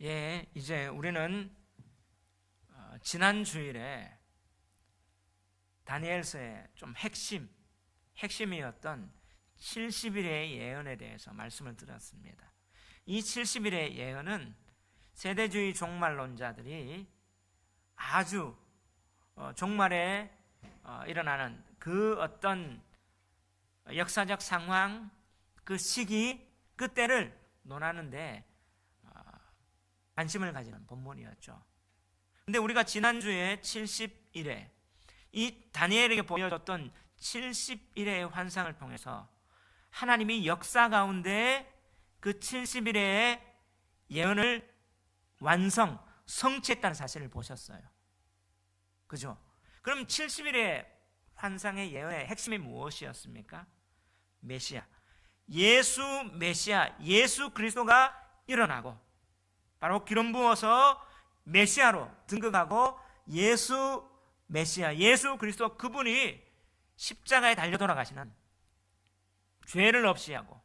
예, 이제 우리는 지난 주일에 다니엘서의 좀 핵심이었던 70일의 예언에 대해서 말씀을 드렸습니다. 이 70일의 예언은 세대주의 종말론자들이 아주 종말에 일어나는 그 어떤 역사적 상황, 그 시기, 그 때를 논하는데 관심을 가지는 본문이었죠. 근데 우리가 지난주에 70일에 이 다니엘에게 보여줬던 70일의 환상을 통해서 하나님이 역사 가운데 그 70일의 예언을 성취했다는 사실을 보셨어요. 그죠? 그럼 70일의 환상의 예언의 핵심이 무엇이었습니까? 메시아, 예수 그리스도가 일어나고 바로 기름 부어서 메시아로 등극하고 예수 그리스도 그분이 십자가에 달려 돌아가시는, 죄를 없이 하고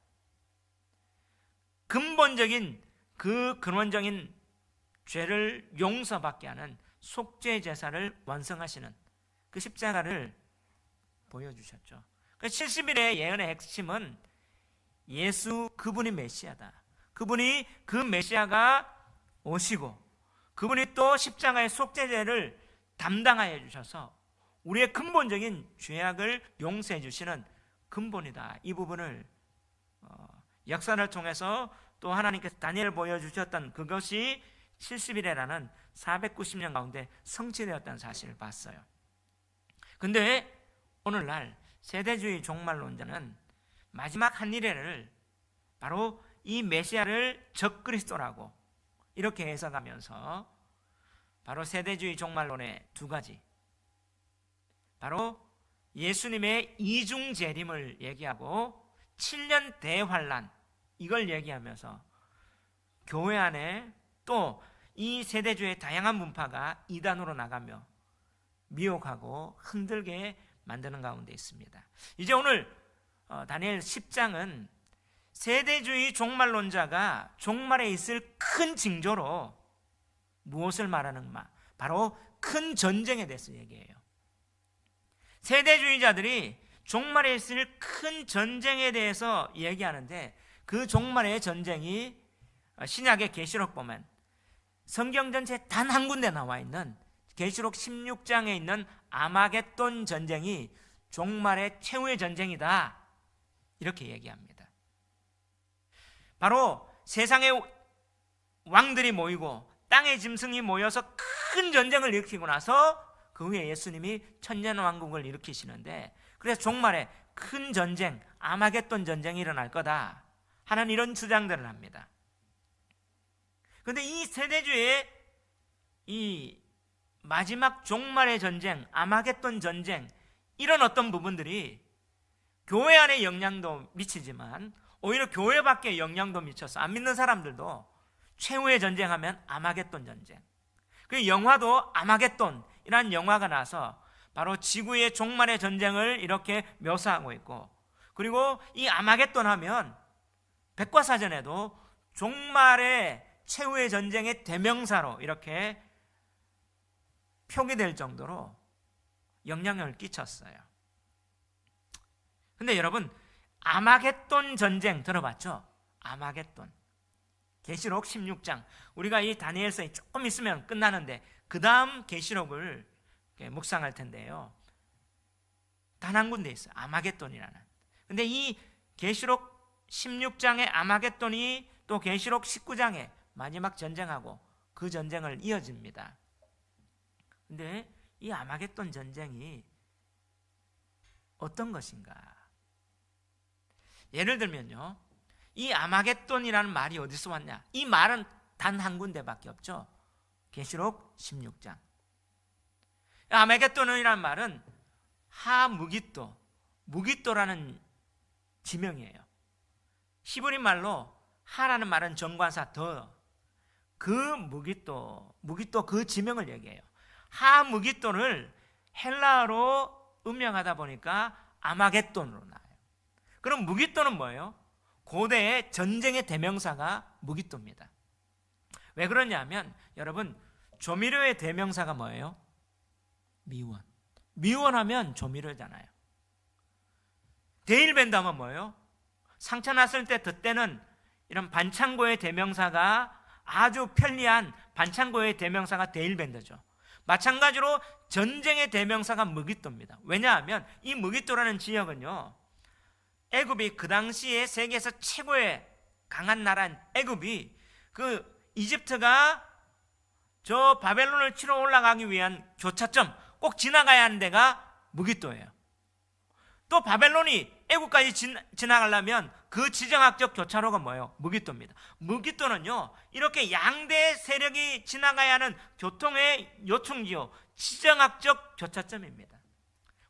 근본적인 죄를 용서받게 하는 속죄 제사를 완성하시는 그 십자가를 보여주셨죠. 그 70일의 예언의 핵심은 예수 그분이 메시아다. 그분이 그 메시아가 오시고 그분이 또 십자가의 속죄제를 담당하여 주셔서 우리의 근본적인 죄악을 용서해 주시는 근본이다. 이 부분을 역사를 통해서 또 하나님께서 다니엘을 보여주셨던 그것이 70일이라는 490년 가운데 성취되었다는 사실을 봤어요. 근데 오늘날 세대주의 종말론자는 마지막 한 일회를 바로 이 메시아를 적그리스도라고 이렇게 해석하면서 바로 세대주의 종말론의 두 가지, 바로 예수님의 이중 재림을 얘기하고 7년 대환란, 이걸 얘기하면서 교회 안에 또 이 세대주의 다양한 문파가 이단으로 나가며 미혹하고 흔들게 만드는 가운데 있습니다. 이제 오늘 다니엘 10장은 세대주의 종말론자가 종말에 있을 큰 징조로 무엇을 말하는가? 바로 큰 전쟁에 대해서 얘기해요. 세대주의자들이 종말에 있을 큰 전쟁에 대해서 얘기하는데 그 종말의 전쟁이 신약의 계시록 보면 성경 전체 단 한 군데 나와 있는 계시록 16장에 있는 아마겟돈 전쟁이 종말의 최후의 전쟁이다, 이렇게 얘기합니다. 바로 세상의 왕들이 모이고 땅의 짐승이 모여서 큰 전쟁을 일으키고 나서 그 후에 예수님이 천년왕국을 일으키시는데, 그래서 종말에 큰 전쟁, 아마겟돈 전쟁이 일어날 거다 하는 이런 주장들을 합니다. 그런데 이 세대주의 이 마지막 종말의 전쟁, 아마겟돈 전쟁, 이런 어떤 부분들이 교회 안에 영향도 미치지만 오히려 교회 밖에 영향도 미쳐서 안 믿는 사람들도 최후의 전쟁하면 아마겟돈 전쟁, 그 영화도 아마겟돈이라는 영화가 나서 바로 지구의 종말의 전쟁을 이렇게 묘사하고 있고, 그리고 이 아마겟돈 하면 백과사전에도 종말의 최후의 전쟁의 대명사로 이렇게 표기될 정도로 영향을 끼쳤어요. 근데 여러분, 아마겟돈 전쟁 들어봤죠? 아마겟돈, 계시록 16장, 우리가 이 다니엘서에 조금 있으면 끝나는데 그 다음 계시록을 묵상할 텐데요, 단 한 군데 있어요, 아마겟돈이라는. 근데 이 계시록 16장의 아마겟돈이 또 계시록 19장에 마지막 전쟁하고 그 전쟁을 이어집니다. 근데 이 아마겟돈 전쟁이 어떤 것인가? 예를 들면요, 이 아마겟돈이라는 말이 어디서 왔냐? 이 말은 단 한 군데밖에 없죠. 계시록 16장. 아마겟돈이라는 말은 하무깃도, 무깃도라는 지명이에요. 히브리 말로 하라는 말은 정관사 더, 그 무깃도 그 지명을 얘기해요. 하무깃도를 헬라어로 음명하다 보니까 아마겟돈으로 나와요. 그럼 무깃도는 뭐예요? 고대의 전쟁의 대명사가 무깃도입니다. 왜 그러냐면 여러분, 조미료의 대명사가 뭐예요? 미원. 미원하면 조미료잖아요. 데일밴드 하면 뭐예요? 상처 났을 때 덧대는 이런 반창고의 대명사가, 아주 편리한 반창고의 대명사가 데일밴드죠. 마찬가지로 전쟁의 대명사가 무기또입니다. 왜냐하면 이 무기또라는 지역은요, 애굽이 그 당시에 세계에서 최고의 강한 나라인 애굽이, 그 이집트가 저 바벨론을 치러 올라가기 위한 교차점, 꼭 지나가야 하는 데가 무기또예요. 또 바벨론이 애국까지 지나가려면 그 지정학적 교차로가 뭐예요? 무기또입니다. 무기또는요, 이렇게 양대 세력이 지나가야 하는 교통의 요충지요, 지정학적 교차점입니다.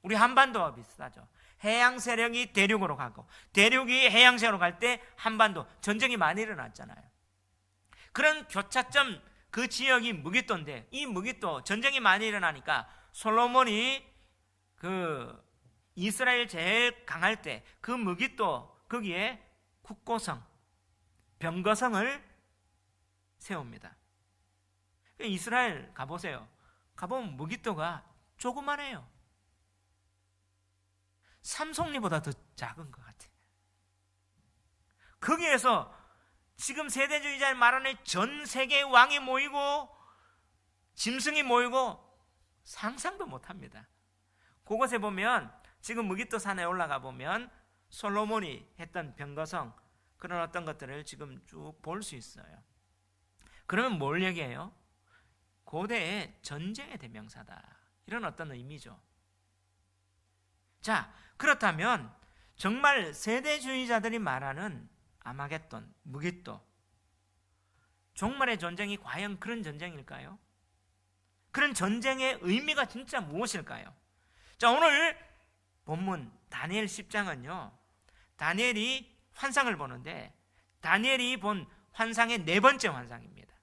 우리 한반도와 비슷하죠. 해양 세력이 대륙으로 가고 대륙이 해양 세력으로 갈 때 한반도 전쟁이 많이 일어났잖아요. 그런 교차점, 그 지역이 무기또인데, 이 무기또 전쟁이 많이 일어나니까 솔로몬이 그 이스라엘 제일 강할 때 그 무기또 거기에 국고성, 병거성을 세웁니다. 이스라엘 가보세요. 가보면 무기또가 조그만해요. 삼성리보다 더 작은 것 같아요. 거기에서 지금 세대주의자를 말하는 전 세계의 왕이 모이고 짐승이 모이고 상상도 못합니다. 그곳에 보면, 지금 무기또 산에 올라가 보면 솔로몬이 했던 병거성, 그런 어떤 것들을 지금 쭉 볼 수 있어요. 그러면 뭘 얘기해요? 고대의 전쟁의 대명사다, 이런 어떤 의미죠. 자, 그렇다면 정말 세대주의자들이 말하는 아마겟돈, 무기또, 종말의 전쟁이 과연 그런 전쟁일까요? 그런 전쟁의 의미가 진짜 무엇일까요? 자, 오늘 본문 다니엘 10장은요, 다니엘이 환상을 보는데, 다니엘이 본 환상의 네 번째 환상입니다.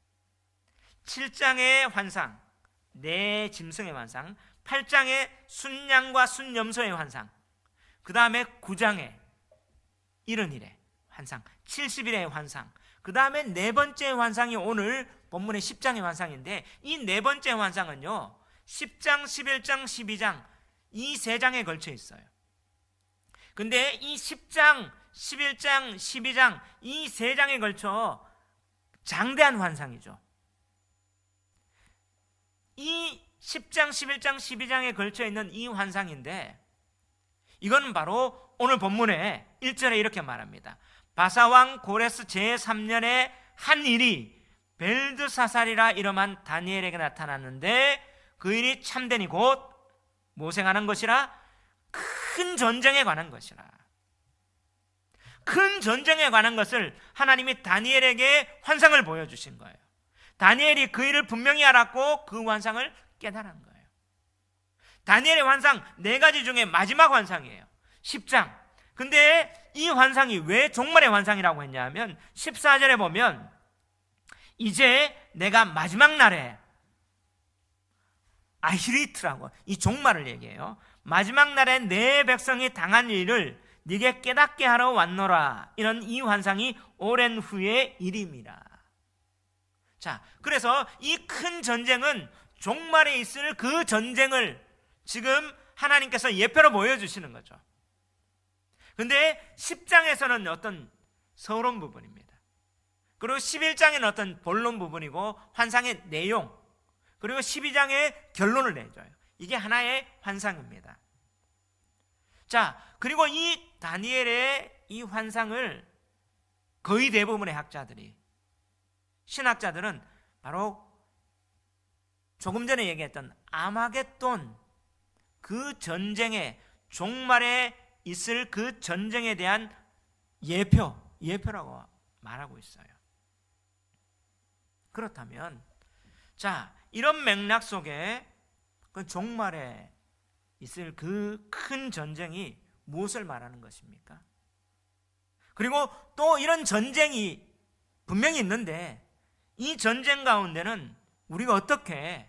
7장의 환상, 네 짐승의 환상, 8장의 순양과 순염소의 환상, 그 다음에 9장의 70일의 환상, 70일의 환상, 그 다음에 네 번째 환상이 오늘 본문의 10장의 환상인데, 이 네 번째 환상은요 10장, 11장, 12장 이 세 장에 걸쳐 있어요. 근데 이 10장, 11장, 12장 이 세 장에 걸쳐 장대한 환상이죠. 이 10장, 11장, 12장에 걸쳐 있는 이 환상인데, 이건 바로 오늘 본문에 1절에 이렇게 말합니다. 바사왕 고레스 제3년에 한 일이 벨드사살이라 이름한 다니엘에게 나타났는데, 그 일이 참되니 곧 모생하는 것이라, 큰 전쟁에 관한 것이라. 큰 전쟁에 관한 것을 하나님이 다니엘에게 환상을 보여주신 거예요. 다니엘이 그 일을 분명히 알았고 그 환상을 깨달은 거예요. 다니엘의 환상 네 가지 중에 마지막 환상이에요. 10장. 근데 이 환상이 왜 종말의 환상이라고 했냐면 14절에 보면, 이제 내가 마지막 날에, 아히리트라고 이 종말을 얘기해요. 마지막 날에 내 백성이 당한 일을 네게 깨닫게 하러 왔노라. 이런 이 환상이 오랜 후의 일임이라. 자, 그래서 이 큰 전쟁은 종말에 있을 그 전쟁을 지금 하나님께서 예표로 보여주시는 거죠. 근데 10장에서는 어떤 서론 부분입니다. 그리고 11장에는 어떤 본론 부분이고 환상의 내용, 그리고 12장의 결론을 내줘요. 이게 하나의 환상입니다. 자, 그리고 이 다니엘의 이 환상을 거의 대부분의 학자들이, 신학자들은 바로 조금 전에 얘기했던 아마겟돈, 그 전쟁의 종말에 있을 그 전쟁에 대한 예표라고 말하고 있어요. 그렇다면, 자, 이런 맥락 속에 그 종말에 있을 그 큰 전쟁이 무엇을 말하는 것입니까? 그리고 또 이런 전쟁이 분명히 있는데, 이 전쟁 가운데는 우리가 어떻게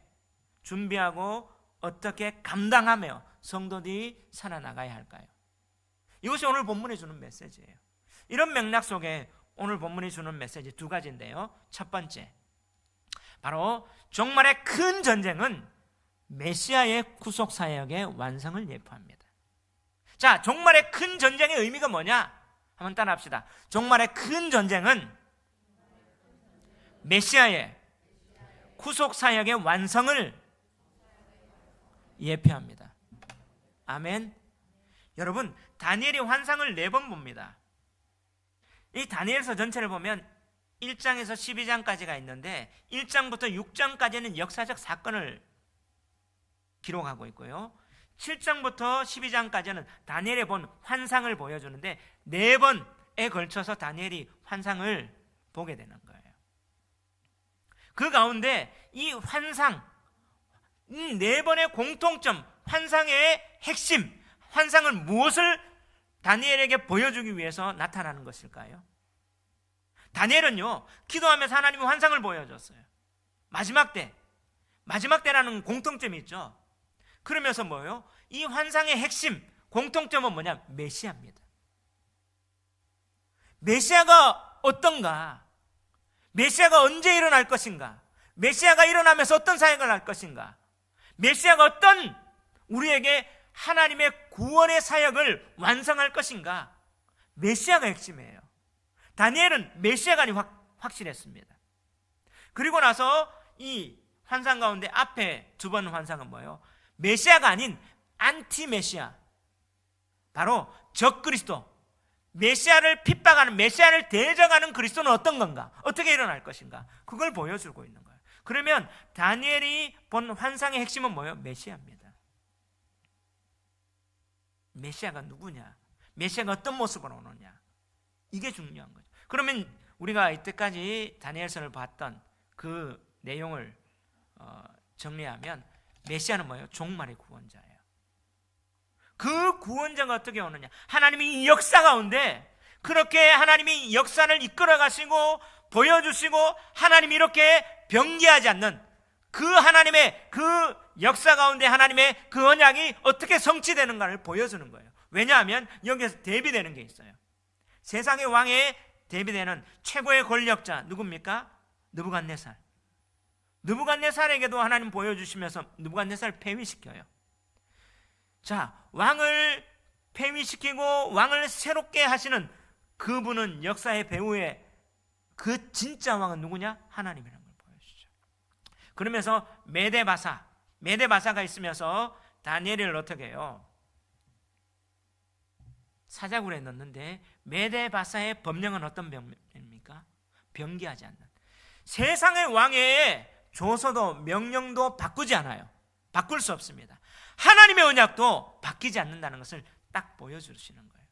준비하고 어떻게 감당하며 성도들이 살아나가야 할까요? 이것이 오늘 본문이 주는 메시지예요. 이런 맥락 속에 오늘 본문이 주는 메시지 두 가지인데요. 첫 번째, 바로 종말의 큰 전쟁은 메시아의 구속 사역의 완성을 예표합니다. 자, 종말의 큰 전쟁의 의미가 뭐냐? 한번 따라합시다. 종말의 큰 전쟁은 메시아의 구속 사역의 완성을 예표합니다. 아멘. 여러분, 다니엘이 환상을 4번 봅니다. 이 다니엘서 전체를 보면 1장에서 12장까지가 있는데 1장부터 6장까지는 역사적 사건을 기록하고 있고요, 7장부터 12장까지는 다니엘이 본 환상을 보여주는데 4번에 걸쳐서 다니엘이 환상을 보게 되는 거예요. 그 가운데 이 환상, 4번의 공통점, 환상의 핵심, 환상은 무엇을 다니엘에게 보여주기 위해서 나타나는 것일까요? 다니엘은요, 기도하면서 하나님이 환상을 보여줬어요. 마지막 때라는 공통점이 있죠. 그러면서 뭐예요? 이 환상의 핵심, 공통점은 뭐냐? 메시아입니다. 메시아가 어떤가? 메시아가 언제 일어날 것인가? 메시아가 일어나면서 어떤 사역을 할 것인가? 메시아가 어떤 우리에게 하나님의 구원의 사역을 완성할 것인가? 메시아가 핵심이에요. 다니엘은 메시아가 확실했습니다. 그리고 나서 이 환상 가운데 앞에 2번 환상은 뭐예요? 메시아가 아닌 안티 메시아, 바로 적그리스도, 메시아를 핍박하는, 메시아를 대적하는 그리스도는 어떤 건가? 어떻게 일어날 것인가? 그걸 보여주고 있는 거예요. 그러면 다니엘이 본 환상의 핵심은 뭐예요? 메시아입니다. 메시아가 누구냐? 메시아가 어떤 모습으로 오느냐? 이게 중요한 거죠. 그러면 우리가 이때까지 다니엘서를 봤던 그 내용을 정리하면 메시아는 뭐예요? 종말의 구원자예요. 그 구원자가 어떻게 오느냐? 하나님이 이 역사 가운데 그렇게 하나님이 역사를 이끌어 가시고 보여주시고 하나님이 이렇게 변개하지 않는 그 하나님의 그 역사 가운데 하나님의 그 언약이 어떻게 성취되는가를 보여주는 거예요. 왜냐하면 여기에서 대비되는 게 있어요. 세상의 왕에 대비되는 최고의 권력자 누굽니까? 느부갓네살. 느부갓네살에게도 하나님 보여주시면서 느부갓네살을 폐위시켜요. 자, 왕을 폐위시키고 왕을 새롭게 하시는 그분은 역사의 배후에 그 진짜 왕은 누구냐? 하나님이라는 걸 보여주죠. 그러면서 메데바사가 있으면서 다니엘을 어떻게 해요? 사자굴에 넣는데 메데바사의 법령은 어떤 법령입니까? 변개하지 않는, 세상의 왕의 조서도 명령도 바꾸지 않아요. 바꿀 수 없습니다. 하나님의 언약도 바뀌지 않는다는 것을 딱 보여주시는 거예요.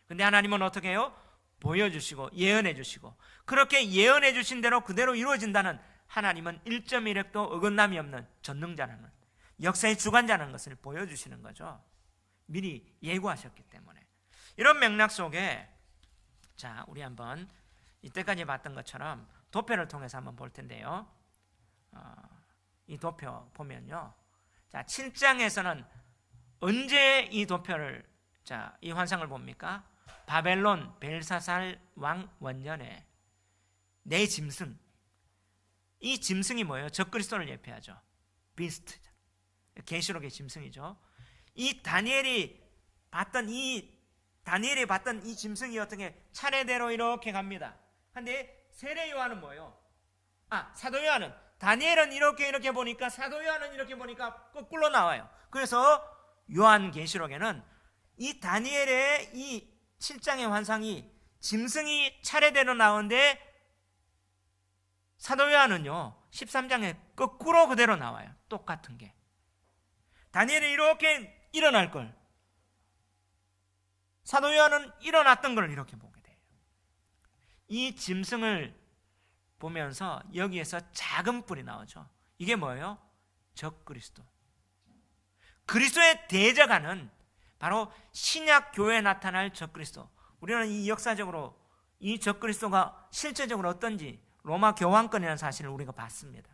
근데 하나님은 어떻게 해요? 보여주시고 예언해 주시고, 그렇게 예언해 주신 대로 그대로 이루어진다는, 하나님은 1.1획도 어긋남이 없는 전능자라는, 역사의 주관자라는 것을 보여주시는 거죠. 미리 예고하셨기 때문에. 이런 맥락 속에 자, 우리 한번 이때까지 봤던 것처럼 도표를 통해서 한번 볼 텐데요. 이 도표 보면요, 자, 7장에서는 언제 이 도표를, 자, 이 환상을 봅니까? 바벨론 벨사살 왕 원년에 내 짐승, 이 짐승이 뭐예요? 적그리스도를 예표하죠. 비스트, 계시록의 짐승이죠. 이 다니엘이 봤던 이 짐승이 어떻게 차례대로 이렇게 갑니다. 근데 세례 요한은 뭐예요? 사도 요한은, 다니엘은 이렇게 보니까 사도 요한은 이렇게 보니까 거꾸로 나와요. 그래서 요한계시록에는 이 다니엘의 이 7장의 환상이 짐승이 차례대로 나오는데 사도 요한은요 13장에 거꾸로 그대로 나와요. 똑같은 게. 다니엘이 이렇게 일어날 걸, 사도 요한은 일어났던 걸 이렇게 보게 돼요. 이 짐승을 보면서 여기에서 작은 뿔이 나오죠. 이게 뭐예요? 적그리스도. 그리스도의 대적하는, 바로 신약 교회에 나타날 적그리스도. 우리는 이 역사적으로 이 적그리스도가 실제적으로 어떤지 로마 교황권이라는 사실을 우리가 봤습니다.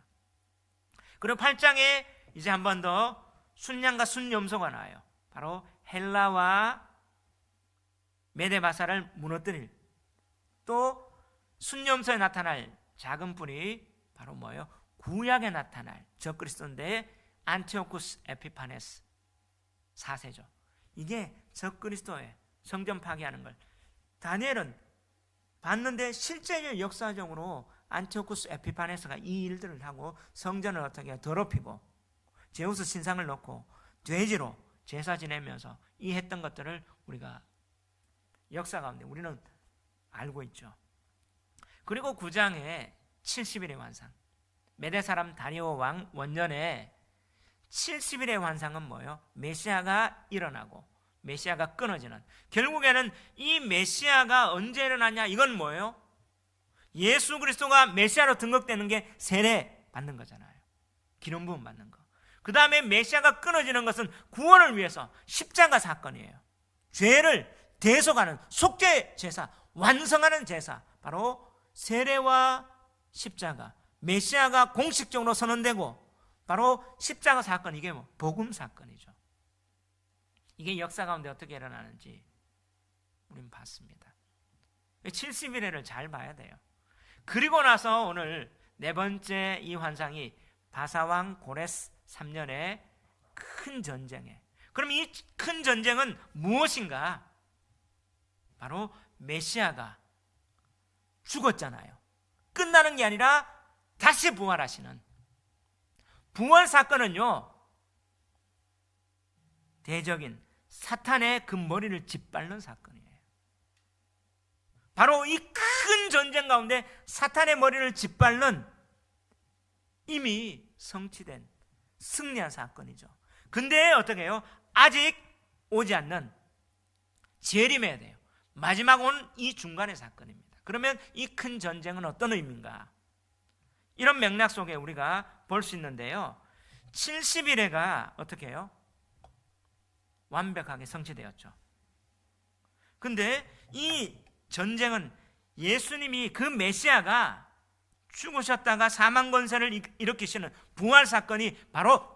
그리고 8장에 이제 한 번 더 순양과 순염소가 나와요. 바로 헬라와 메데바사를 무너뜨릴, 또 순염소에 나타날 작은 뿔이 바로 뭐예요? 구약에 나타날 적그리스도인데 안티오쿠스 에피파네스 4세죠. 이게 적그리스도의 성전 파괴하는 걸 다니엘은 봤는데 실제 역사적으로 안티오쿠스 에피파네스가 이 일들을 하고 성전을 어떻게 더럽히고 제우스 신상을 놓고 돼지로 제사 지내면서 이 했던 것들을 우리가 역사 가운데 우리는 알고 있죠. 그리고 9장에 70일의 환상, 메대 사람 다리오 왕 원년에 70일의 환상은 뭐예요? 메시아가 일어나고 메시아가 끊어지는, 결국에는 이 메시아가 언제 일어나냐, 이건 뭐예요? 예수 그리스도가 메시아로 등극되는 게 세례 받는 거잖아요. 기름 부음 받는 거. 그 다음에 메시아가 끊어지는 것은 구원을 위해서 십자가 사건이에요. 죄를 대속하는 속죄 제사, 완성하는 제사, 바로 세례와 십자가, 메시아가 공식적으로 선언되고 바로 십자가 사건, 이게 뭐 복음 사건이죠. 이게 역사 가운데 어떻게 일어나는지 우리는 봤습니다. 70일을 잘 봐야 돼요. 그리고 나서 오늘 네 번째 이 환상이 바사왕 고레스 3년의 큰 전쟁에, 그럼 이 큰 전쟁은 무엇인가? 바로 메시아가 죽었잖아요. 끝나는 게 아니라 다시 부활하시는 부활 사건은요, 대적인 사탄의 그 머리를 짓밟는 사건이에요. 바로 이 큰 전쟁 가운데 사탄의 머리를 짓밟는 이미 성취된 승리한 사건이죠. 근데 어떻게 해요? 아직 오지 않는 재림해야 돼요. 마지막 온 이 중간의 사건입니다. 그러면 이 큰 전쟁은 어떤 의미인가? 이런 맥락 속에 우리가 볼 수 있는데요, 70일에가 어떻게 해요? 완벽하게 성취되었죠. 근데 이 전쟁은 예수님이, 그 메시아가 죽으셨다가 사망 권세를 일으키시는 부활 사건이 바로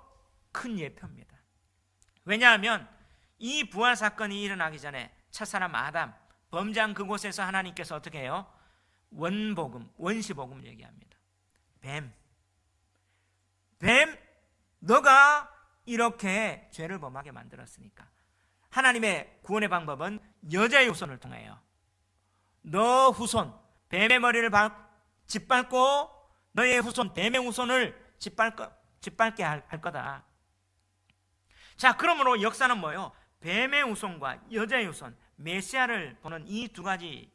큰 예표입니다. 왜냐하면 이 부활 사건이 일어나기 전에 첫사람 아담 범죄한 그곳에서 하나님께서 어떻게 해요? 원복음, 원시복음을 얘기합니다. 뱀, 너가 이렇게 죄를 범하게 만들었으니까 하나님의 구원의 방법은 여자의 후손을 통해요. 너 후손 뱀의 머리를 짓밟고 너의 후손 뱀의 후손을 짓밟게 할 거다. 자, 그러므로 역사는 뭐예요? 뱀의 후손과 여자의 후손, 메시아를 보는 이 두 가지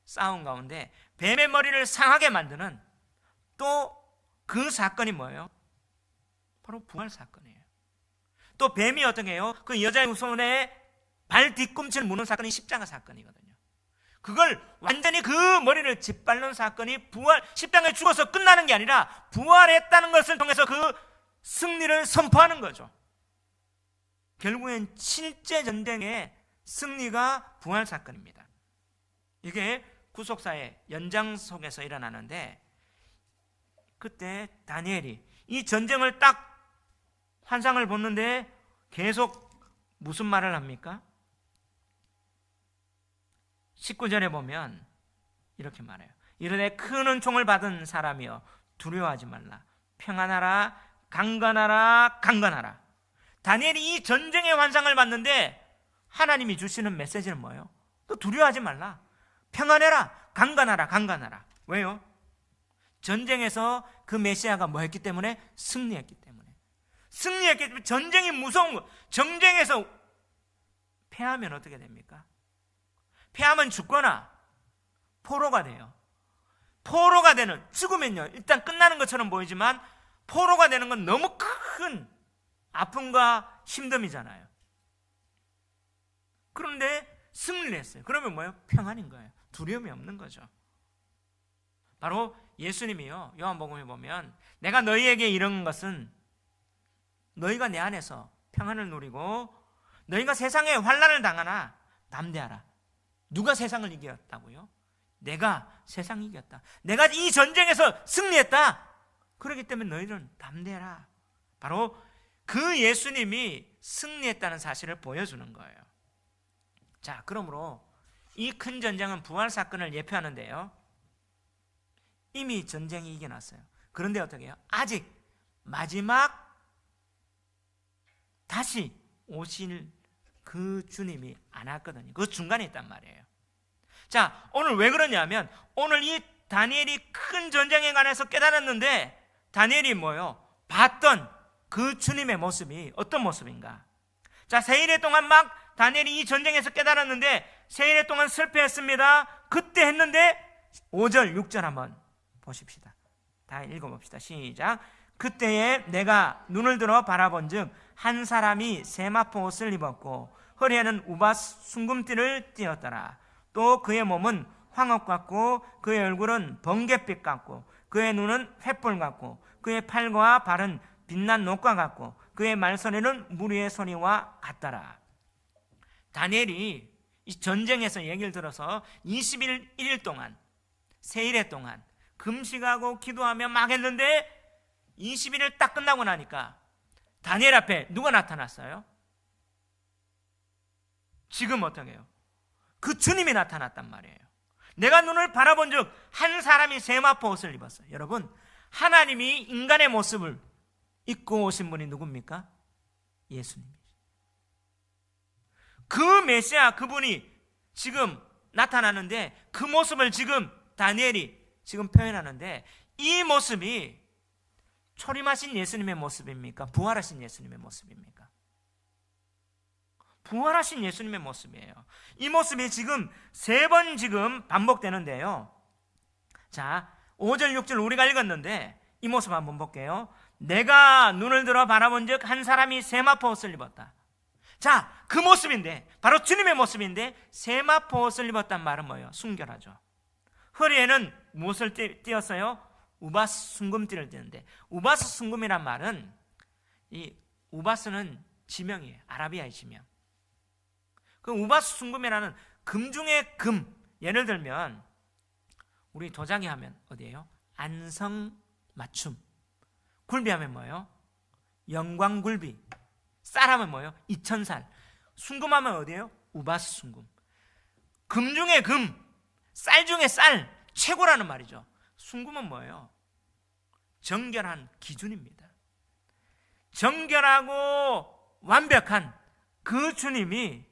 싸움 가운데 뱀의 머리를 상하게 만드는 또 그 사건이 뭐예요? 바로 부활 사건이에요. 또 뱀이 어떻게 해요? 그 여자의 후손의 발 뒤꿈치를 무는 사건이 십자가 사건이거든요. 그걸 완전히 그 머리를 짓밟는 사건이 부활, 십자가에 죽어서 끝나는 게 아니라 부활했다는 것을 통해서 그 승리를 선포하는 거죠. 결국엔 실제 전쟁의 승리가 부활 사건입니다. 이게 구속사의 연장 속에서 일어나는데, 그때 다니엘이 이 전쟁을 딱 환상을 보는데 계속 무슨 말을 합니까? 19절에 보면 이렇게 말해요. 이르되 큰 은총을 받은 사람이여 두려워하지 말라. 평안하라, 강건하라, 강건하라. 다니엘이 이 전쟁의 환상을 봤는데 하나님이 주시는 메시지는 뭐예요? 너 두려워하지 말라. 평안해라, 강건하라, 강건하라. 왜요? 전쟁에서 그 메시아가 뭐 했기 때문에? 승리했기 때문에. 승리했기 때문에. 전쟁이 무서운 거. 전쟁에서 패하면 어떻게 됩니까? 패하면 죽거나 포로가 돼요. 포로가 되는, 죽으면요, 일단 끝나는 것처럼 보이지만 포로가 되는 건 너무 큰 아픔과 힘듦이잖아요. 그런데 승리를 했어요. 그러면 뭐예요? 평안인 거예요. 두려움이 없는 거죠. 바로 예수님이요, 요한복음에 보면 내가 너희에게 이런 것은 너희가 내 안에서 평안을 누리고 너희가 세상에 환난을 당하나 담대하라. 누가 세상을 이겼다고요? 내가 세상을 이겼다. 내가 이 전쟁에서 승리했다. 그렇기 때문에 너희들은 담대해라. 바로 그 예수님이 승리했다는 사실을 보여주는 거예요. 자, 그러므로 이 큰 전쟁은 부활 사건을 예표하는데요, 이미 전쟁이 이겨났어요. 그런데 어떻게 해요? 아직 마지막 다시 오실 그 주님이 안 왔거든요. 그 중간에 있단 말이에요. 자, 오늘 왜 그러냐면 오늘 이 다니엘이 큰 전쟁에 관해서 깨달았는데 다니엘이 뭐요? 봤던 그 주님의 모습이 어떤 모습인가? 자, 세일의 동안 막 다니엘이 이 전쟁에서 깨달았는데 세일의 동안 실패했습니다. 그때 했는데 5절 6절 한번 보십시다. 다 읽어봅시다. 시작. 그때에 내가 눈을 들어 바라본즉 한 사람이 세마포 옷을 입었고 허리에는 우바 순금띠를 띠었더라. 또 그의 몸은 황업 같고 그의 얼굴은 번갯빛 같고 그의 눈은 횃불 같고 그의 팔과 발은 빛난 녹과 같고 그의 말소리는 무리의 소리와 같더라. 다니엘이 이 전쟁에서 얘기를 들어서 21일 동안 세일의 동안 금식하고 기도하며 막 했는데 21일 딱 끝나고 나니까 다니엘 앞에 누가 나타났어요? 지금 어떻게 해요? 그 주님이 나타났단 말이에요. 내가 눈을 바라본 즉 한 사람이 세마포 옷을 입었어요. 여러분, 하나님이 인간의 모습을 입고 오신 분이 누굽니까? 예수님이죠. 그 메시아, 그분이 지금 나타나는데 그 모습을 지금 다니엘이 지금 표현하는데 이 모습이 초림하신 예수님의 모습입니까? 부활하신 예수님의 모습입니까? 부활하신 예수님의 모습이에요. 이 모습이 지금 3번 지금 반복되는데요. 자, 5절 6절 우리가 읽었는데 이 모습 한번 볼게요. 내가 눈을 들어 바라본 즉 한 사람이 세마포 옷을 입었다. 자, 그 모습인데 바로 주님의 모습인데 세마포 옷을 입었단 말은 뭐예요? 순결하죠. 허리에는 무엇을 띄었어요? 우바스 순금띠를 띄는데 우바스 순금이란 말은 이 우바스는 지명이에요. 아라비아의 지명. 그 우바스 순금이라는 금 중에 금. 예를 들면 우리 도자기 하면 어디예요? 안성 맞춤. 굴비 하면 뭐예요? 영광굴비. 쌀 하면 뭐예요? 이천살. 순금 하면 어디예요? 우바스 순금. 금 중에 금, 쌀 중에 쌀, 최고라는 말이죠. 순금은 뭐예요? 정결한 기준입니다. 정결하고 완벽한 그 주님이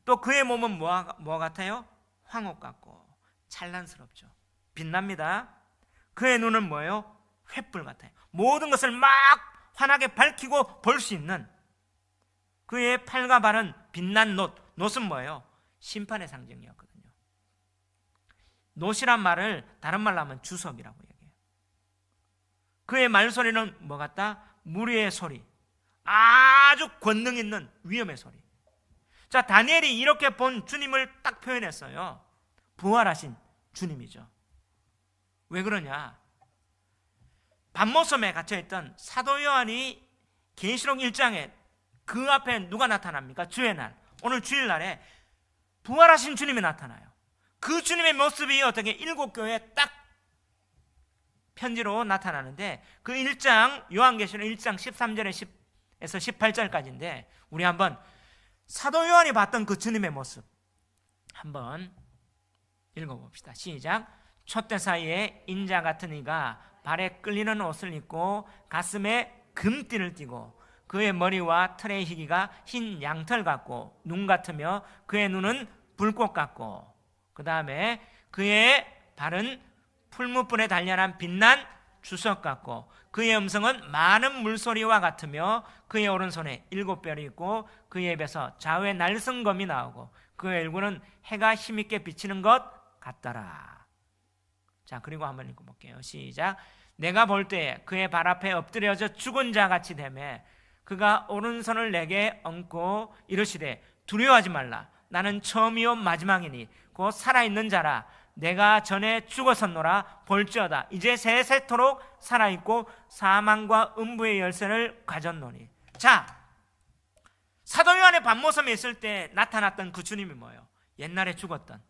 또 그의 몸은 뭐 같아요? 황옥 같고 찬란스럽죠. 빛납니다. 그의 눈은 뭐예요? 횃불 같아요. 모든 것을 막 환하게 밝히고 볼 수 있는 그의 팔과 발은 빛난 놋. 놋은 뭐예요? 심판의 상징이었거든요. 놋이란 말을 다른 말로 하면 주석이라고 얘기해요. 그의 말소리는 뭐 같다? 무리의 소리. 아주 권능 있는 위험의 소리. 자, 다니엘이 이렇게 본 주님을 딱 표현했어요. 부활하신 주님이죠. 왜 그러냐? 반모섬에 갇혀있던 사도 요한이 계시록 1장에 그 앞에 누가 나타납니까? 주의 날. 오늘 주일날에 부활하신 주님이 나타나요. 그 주님의 모습이 어떻게 7교회에 딱 편지로 나타나는데 그 1장 요한계시록 1장 13절에서 18절까지인데 우리 한번 사도 요한이 봤던 그 주님의 모습 한번 읽어봅시다. 시작. 촛대 사이에 인자 같은 이가 발에 끌리는 옷을 입고 가슴에 금띠를 띠고 그의 머리와 털의 희기가 흰 양털 같고 눈 같으며 그의 눈은 불꽃 같고 그 다음에 그의 발은 풀무불에 단련한 빛난 주석 같고 그의 음성은 많은 물소리와 같으며 그의 오른손에 7뼈이 있고 그의 입에서 좌우에 날성검이 나오고 그의 얼굴은 해가 힘있게 비치는 것 같더라. 자, 그리고 한번 읽어볼게요. 시작. 내가 볼 때에 그의 발 앞에 엎드려져 죽은 자 같이 되매 그가 오른손을 내게 얹고 이르시되 두려워하지 말라. 나는 처음이요 마지막이니 곧 살아있는 자라. 내가 전에 죽었었노라. 볼지어다 이제 세세토록 살아있고 사망과 음부의 열쇠를 가졌노니. 자, 사도 요한의 반모섬에 있을 때 나타났던 그 주님이 뭐예요? 옛날에 죽었던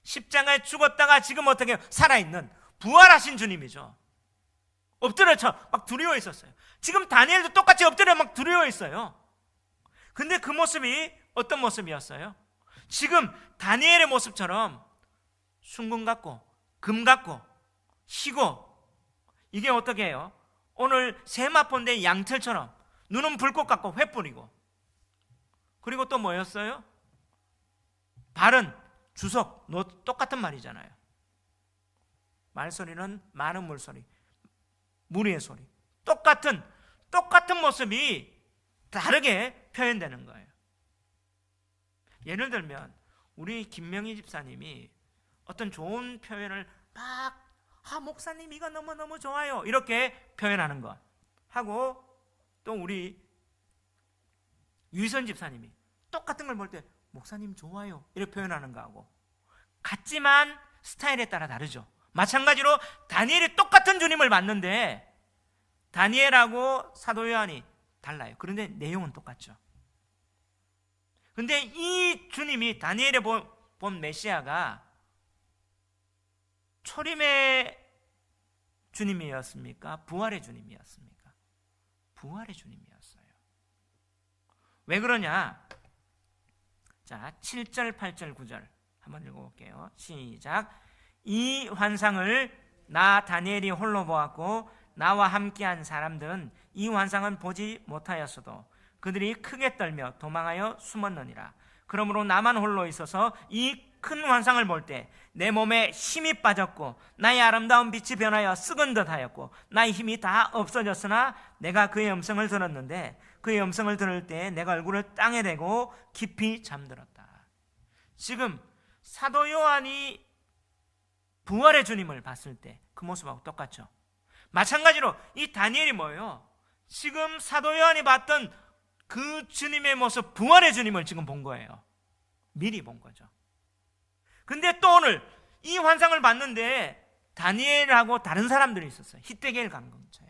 십자가에 죽었다가 지금 어떻게 살아있는 부활하신 주님이죠. 엎드려서 막 두려워 있었어요. 지금 다니엘도 똑같이 엎드려 막 두려워 있어요. 근데 그 모습이 어떤 모습이었어요? 지금 다니엘의 모습처럼 순금 같고 금 같고 희고 이게 어떻게 해요? 오늘 세마포인데 양털처럼 눈은 불꽃 같고 횃불이고, 그리고 또 뭐였어요? 발은 주석, 똑같은 말이잖아요. 말소리는 많은 물소리, 무리의 소리. 똑같은 모습이 다르게 표현되는 거예요. 예를 들면 우리 김명희 집사님이 어떤 좋은 표현을 막 목사님 이거 너무너무 좋아요 이렇게 표현하는 것 하고, 또 우리 유희선 집사님이 똑같은 걸 볼 때 목사님 좋아요 이렇게 표현하는 거하고 같지만 스타일에 따라 다르죠. 마찬가지로 다니엘이 똑같은 주님을 봤는데 다니엘하고 사도 요한이 달라요. 그런데 내용은 똑같죠. 근데 이 주님이, 다니엘이 본 메시아가 초림의 주님이었습니까? 부활의 주님이었습니까? 부활의 주님이었어요. 왜 그러냐? 자, 7절, 8절, 9절 한번 읽어볼게요. 시작. 이 환상을 나 다니엘이 홀로 보았고 나와 함께한 사람들은 이 환상은 보지 못하였어도 그들이 크게 떨며 도망하여 숨었느니라. 그러므로 나만 홀로 있어서 이 큰 환상을 볼 때 내 몸에 힘이 빠졌고 나의 아름다운 빛이 변하여 썩은 듯하였고 나의 힘이 다 없어졌으나 내가 그의 음성을 들었는데 그의 음성을 들을 때 내가 얼굴을 땅에 대고 깊이 잠들었다. 지금 사도 요한이 부활의 주님을 봤을 때 그 모습하고 똑같죠. 마찬가지로 이 다니엘이 뭐예요? 지금 사도 요한이 봤던 그 주님의 모습, 부활의 주님을 지금 본 거예요. 미리 본 거죠. 근데 또 오늘 이 환상을 봤는데 다니엘하고 다른 사람들이 있었어요. 히데겔 강검처에.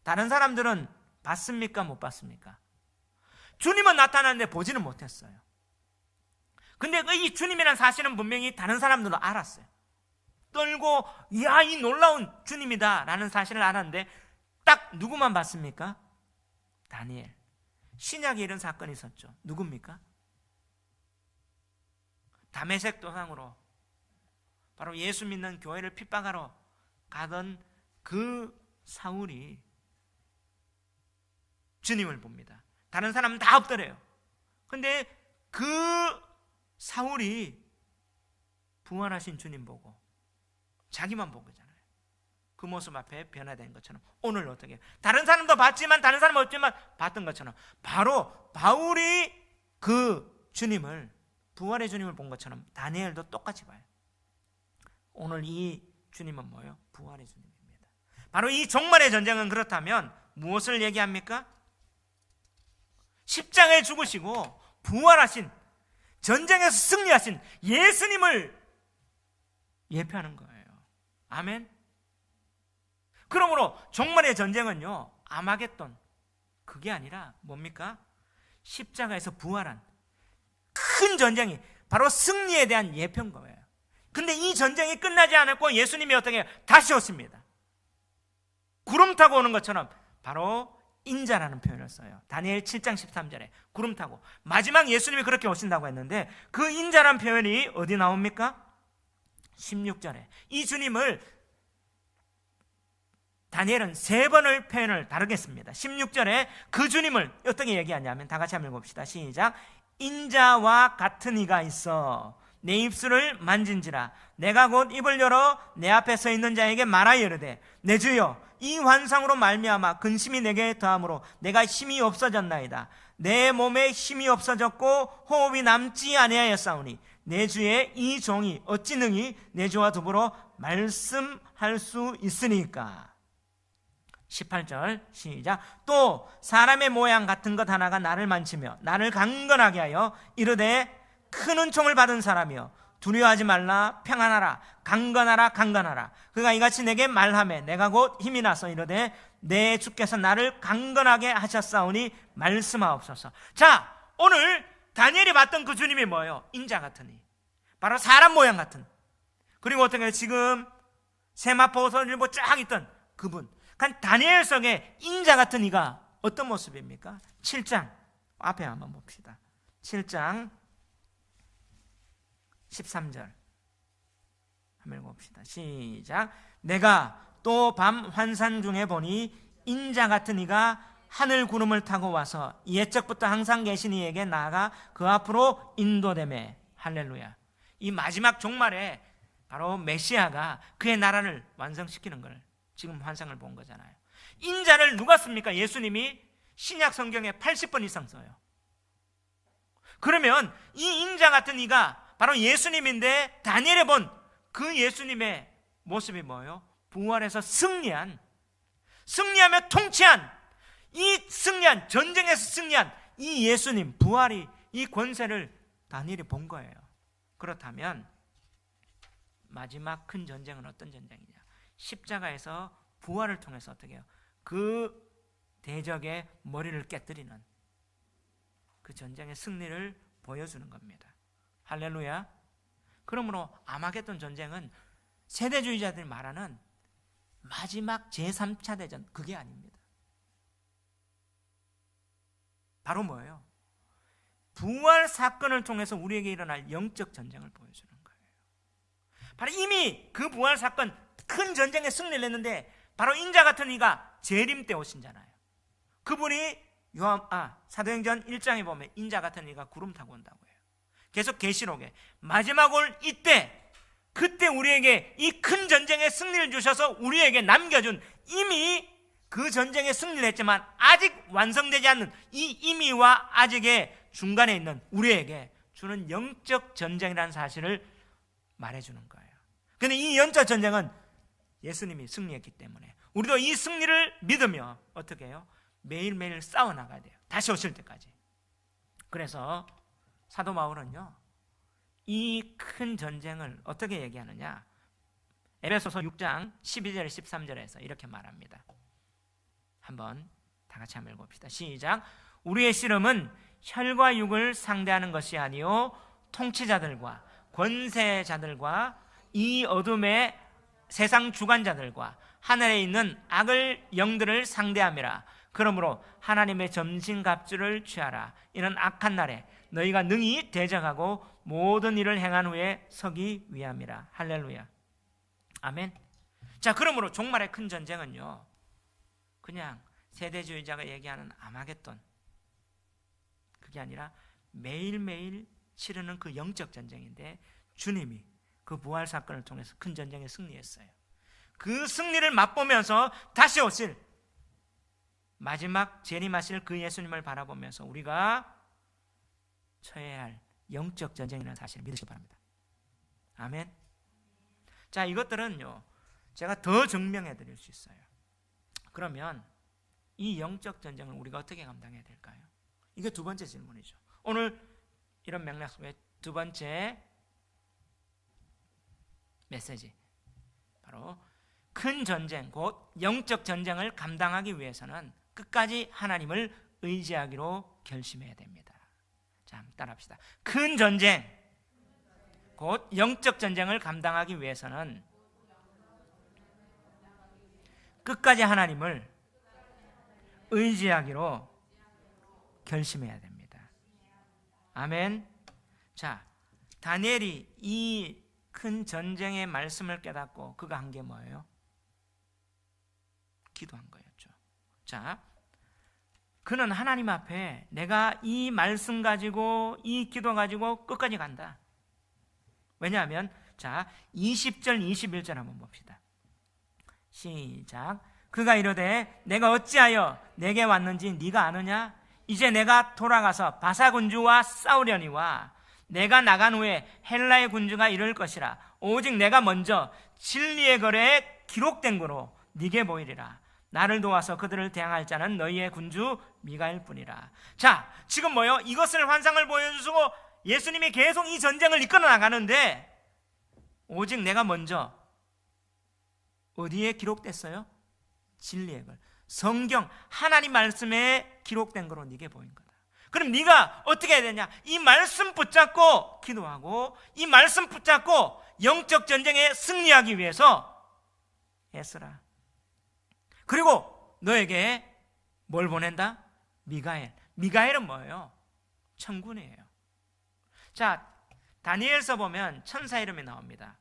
다른 사람들은 봤습니까? 못 봤습니까? 주님은 나타났는데 보지는 못했어요. 근데 이 주님이라는 사실은 분명히 다른 사람들도 알았어요. 떨고 야, 이 놀라운 주님이다 라는 사실을 알았는데 딱 누구만 봤습니까? 다니엘. 신약에 이런 사건이 있었죠. 누굽니까? 다메섹 도상으로 바로 예수 믿는 교회를 핍박하러 가던 그 사울이 주님을 봅니다. 다른 사람은 다 엎드려요. 근데 그 사울이 부활하신 주님 보고 자기만 본 거잖아요. 그 모습 앞에 변화된 것처럼 오늘 어떻게 해요? 다른 사람도 봤지만 다른 사람은 없지만 봤던 것처럼 바로 바울이 그 주님을, 부활의 주님을 본 것처럼 다니엘도 똑같이 봐요. 오늘 이 주님은 뭐예요? 부활의 주님입니다. 바로 이 종말의 전쟁은 그렇다면 무엇을 얘기합니까? 십자가에 죽으시고 부활하신, 전쟁에서 승리하신 예수님을 예표하는 거예요. 아멘. 그러므로 종말의 전쟁은요, 아마겟돈, 그게 아니라 뭡니까? 십자가에서 부활한 큰 전쟁이 바로 승리에 대한 예표인 거예요. 근데 이 전쟁이 끝나지 않았고 예수님이 어떻게 해요? 다시 오십니다. 구름 타고 오는 것처럼 바로 인자라는 표현을 써요. 다니엘 7장 13절에 구름 타고, 마지막 예수님이 그렇게 오신다고 했는데 그 인자라는 표현이 어디 나옵니까? 16절에 이 주님을 다니엘은 3번을 표현을 다르게 씁니다. 16절에 그 주님을 어떻게 얘기하냐면 다 같이 한번 읽어봅시다. 시작. 인자와 같은 이가 있어 내 입술을 만진지라 내가 곧 입을 열어 내 앞에 서 있는 자에게 말하여 이르되 내 주여 이 환상으로 말미암아 근심이 내게 더함으로 내가 힘이 없어졌나이다. 내 몸에 힘이 없어졌고 호흡이 남지 아니하였사오니 내 주의 이 종이 어찌 능히 내 주와 더불어 말씀할 수 있으니까. 18절 시작. 또 사람의 모양 같은 것 하나가 나를 만지며 나를 강건하게 하여 이르되 큰 은총을 받은 사람이여 두려워하지 말라 평안하라 강건하라 강건하라. 그가 이같이 내게 말하매 내가 곧 힘이 나서 이르되 내 주께서 나를 강건하게 하셨사오니 말씀하옵소서. 자, 오늘 다니엘이 봤던 그 주님이 뭐예요? 인자 같으니, 바로 사람 모양 같은, 그리고 어떻게 지금 세마포선을 일고 쫙 있던 그분, 다니엘 속에 인자 같은 이가 어떤 모습입니까? 7장 앞에 한번 봅시다. 7장 13절 한번 읽어봅시다. 시작. 내가 또 밤 환상 중에 보니 인자 같은 이가 하늘 구름을 타고 와서 옛적부터 항상 계신 이에게 나아가 그 앞으로 인도되매. 할렐루야. 이 마지막 종말에 바로 메시아가 그의 나라를 완성시키는 걸 지금 환상을 본 거잖아요. 인자를 누가 씁니까? 예수님이 신약 성경에 80번 이상 써요. 그러면 이 인자 같은 이가 바로 예수님인데, 다니엘에 본 그 예수님의 모습이 뭐예요? 부활해서 승리하며 통치한, 이 승리한, 전쟁에서 승리한 이 예수님, 부활이, 이 권세를 다니엘이 본 거예요. 그렇다면 마지막 큰 전쟁은 어떤 전쟁이냐? 십자가에서 부활을 통해서 어떻게 해요? 그 대적의 머리를 깨뜨리는 그 전쟁의 승리를 보여주는 겁니다. 할렐루야. 그러므로 아마겟돈 전쟁은 세대주의자들이 말하는 마지막 제3차 대전, 그게 아닙니다. 바로 뭐예요? 부활 사건을 통해서 우리에게 일어날 영적 전쟁을 보여주는 거예요. 바로 이미 그 부활 사건, 큰 전쟁에 승리를 했는데 바로 인자 같은 이가 재림 때 오신잖아요. 그분이 사도행전 1장에 보면 인자 같은 이가 구름 타고 온다고 해요. 계속 계시록에 마지막 올 이때, 그때 우리에게 이 큰 전쟁에 승리를 주셔서 우리에게 남겨준, 이미 그 전쟁에 승리를 했지만 아직 완성되지 않는 이 이미와 아직의 중간에 있는 우리에게 주는 영적 전쟁이라는 사실을 말해주는 거예요. 그런데 이 영적 전쟁은 예수님이 승리했기 때문에 우리도 이 승리를 믿으며 어떻게 해요? 매일매일 싸워나가야 돼요. 다시 오실 때까지. 그래서 사도 바울은요, 이 큰 전쟁을 어떻게 얘기하느냐? 에베소서 6장 12절 13절에서 이렇게 말합니다. 한번 다 같이 한번 읽어봅시다. 시작. 우리의 씨름은 혈과 육을 상대하는 것이 아니요 통치자들과 권세자들과 이 어둠의 세상 주관자들과 하늘에 있는 악을 영들을 상대함이라. 그러므로 하나님의 전신갑주를 취하라. 이는 악한 날에 너희가 능히 대적하고 모든 일을 행한 후에 서기 위함이라. 할렐루야. 아멘. 자, 그러므로 종말의 큰 전쟁은요, 그냥 세대주의자가 얘기하는 아마겟돈, 그게 아니라 매일매일 치르는 그 영적 전쟁인데, 주님이 그 부활 사건을 통해서 큰 전쟁에 승리했어요. 그 승리를 맛보면서 다시 오실 마지막 재림하실 그 예수님을 바라보면서 우리가 처해야 할 영적 전쟁이라는 사실을 믿으시기 바랍니다. 아멘. 자, 이것들은요 제가 더 증명해 드릴 수 있어요. 그러면 이 영적 전쟁을 우리가 어떻게 감당해야 될까요? 이게 두 번째 질문이죠. 오늘 이런 맥락 속에 두 번째 메시지, 바로 큰 전쟁, 곧 영적 전쟁을 감당하기 위해서는 끝까지 하나님을 의지하기로 결심해야 됩니다. 자, 한번 따라합시다. 큰 전쟁, 곧 영적 전쟁을 감당하기 위해서는 끝까지 하나님을 의지하기로 결심해야 됩니다. 아멘. 자, 다니엘이 이 큰 전쟁의 말씀을 깨닫고 그가 한 게 뭐예요? 기도한 거였죠. 자, 그는 하나님 앞에 내가 이 말씀 가지고, 이 기도 가지고 끝까지 간다. 왜냐하면, 자, 20절 21절 한번 봅시다. 시작. 그가 이르되 내가 어찌하여 내게 왔는지 네가 아느냐? 이제 내가 돌아가서 바사 군주와 싸우려니와 내가 나간 후에 헬라의 군주가 이를 것이라. 오직 내가 먼저 진리의 거래에 기록된 거로 네게 보이리라. 나를 도와서 그들을 대항할 자는 너희의 군주 미가엘 뿐이라. 자, 지금 뭐요? 이것을 환상을 보여주시고 예수님이 계속 이 전쟁을 이끌어 나가는데, 오직 내가 먼저 어디에 기록됐어요? 진리의 걸, 성경 하나님 말씀에 기록된 거로 네게 보인 거다. 그럼 네가 어떻게 해야 되냐? 이 말씀 붙잡고 기도하고, 이 말씀 붙잡고 영적 전쟁에 승리하기 위해서 애쓰라. 그리고 너에게 뭘 보낸다? 미가엘. 미가엘은 뭐예요? 천군이에요. 자, 다니엘서 보면 천사 이름이 나옵니다.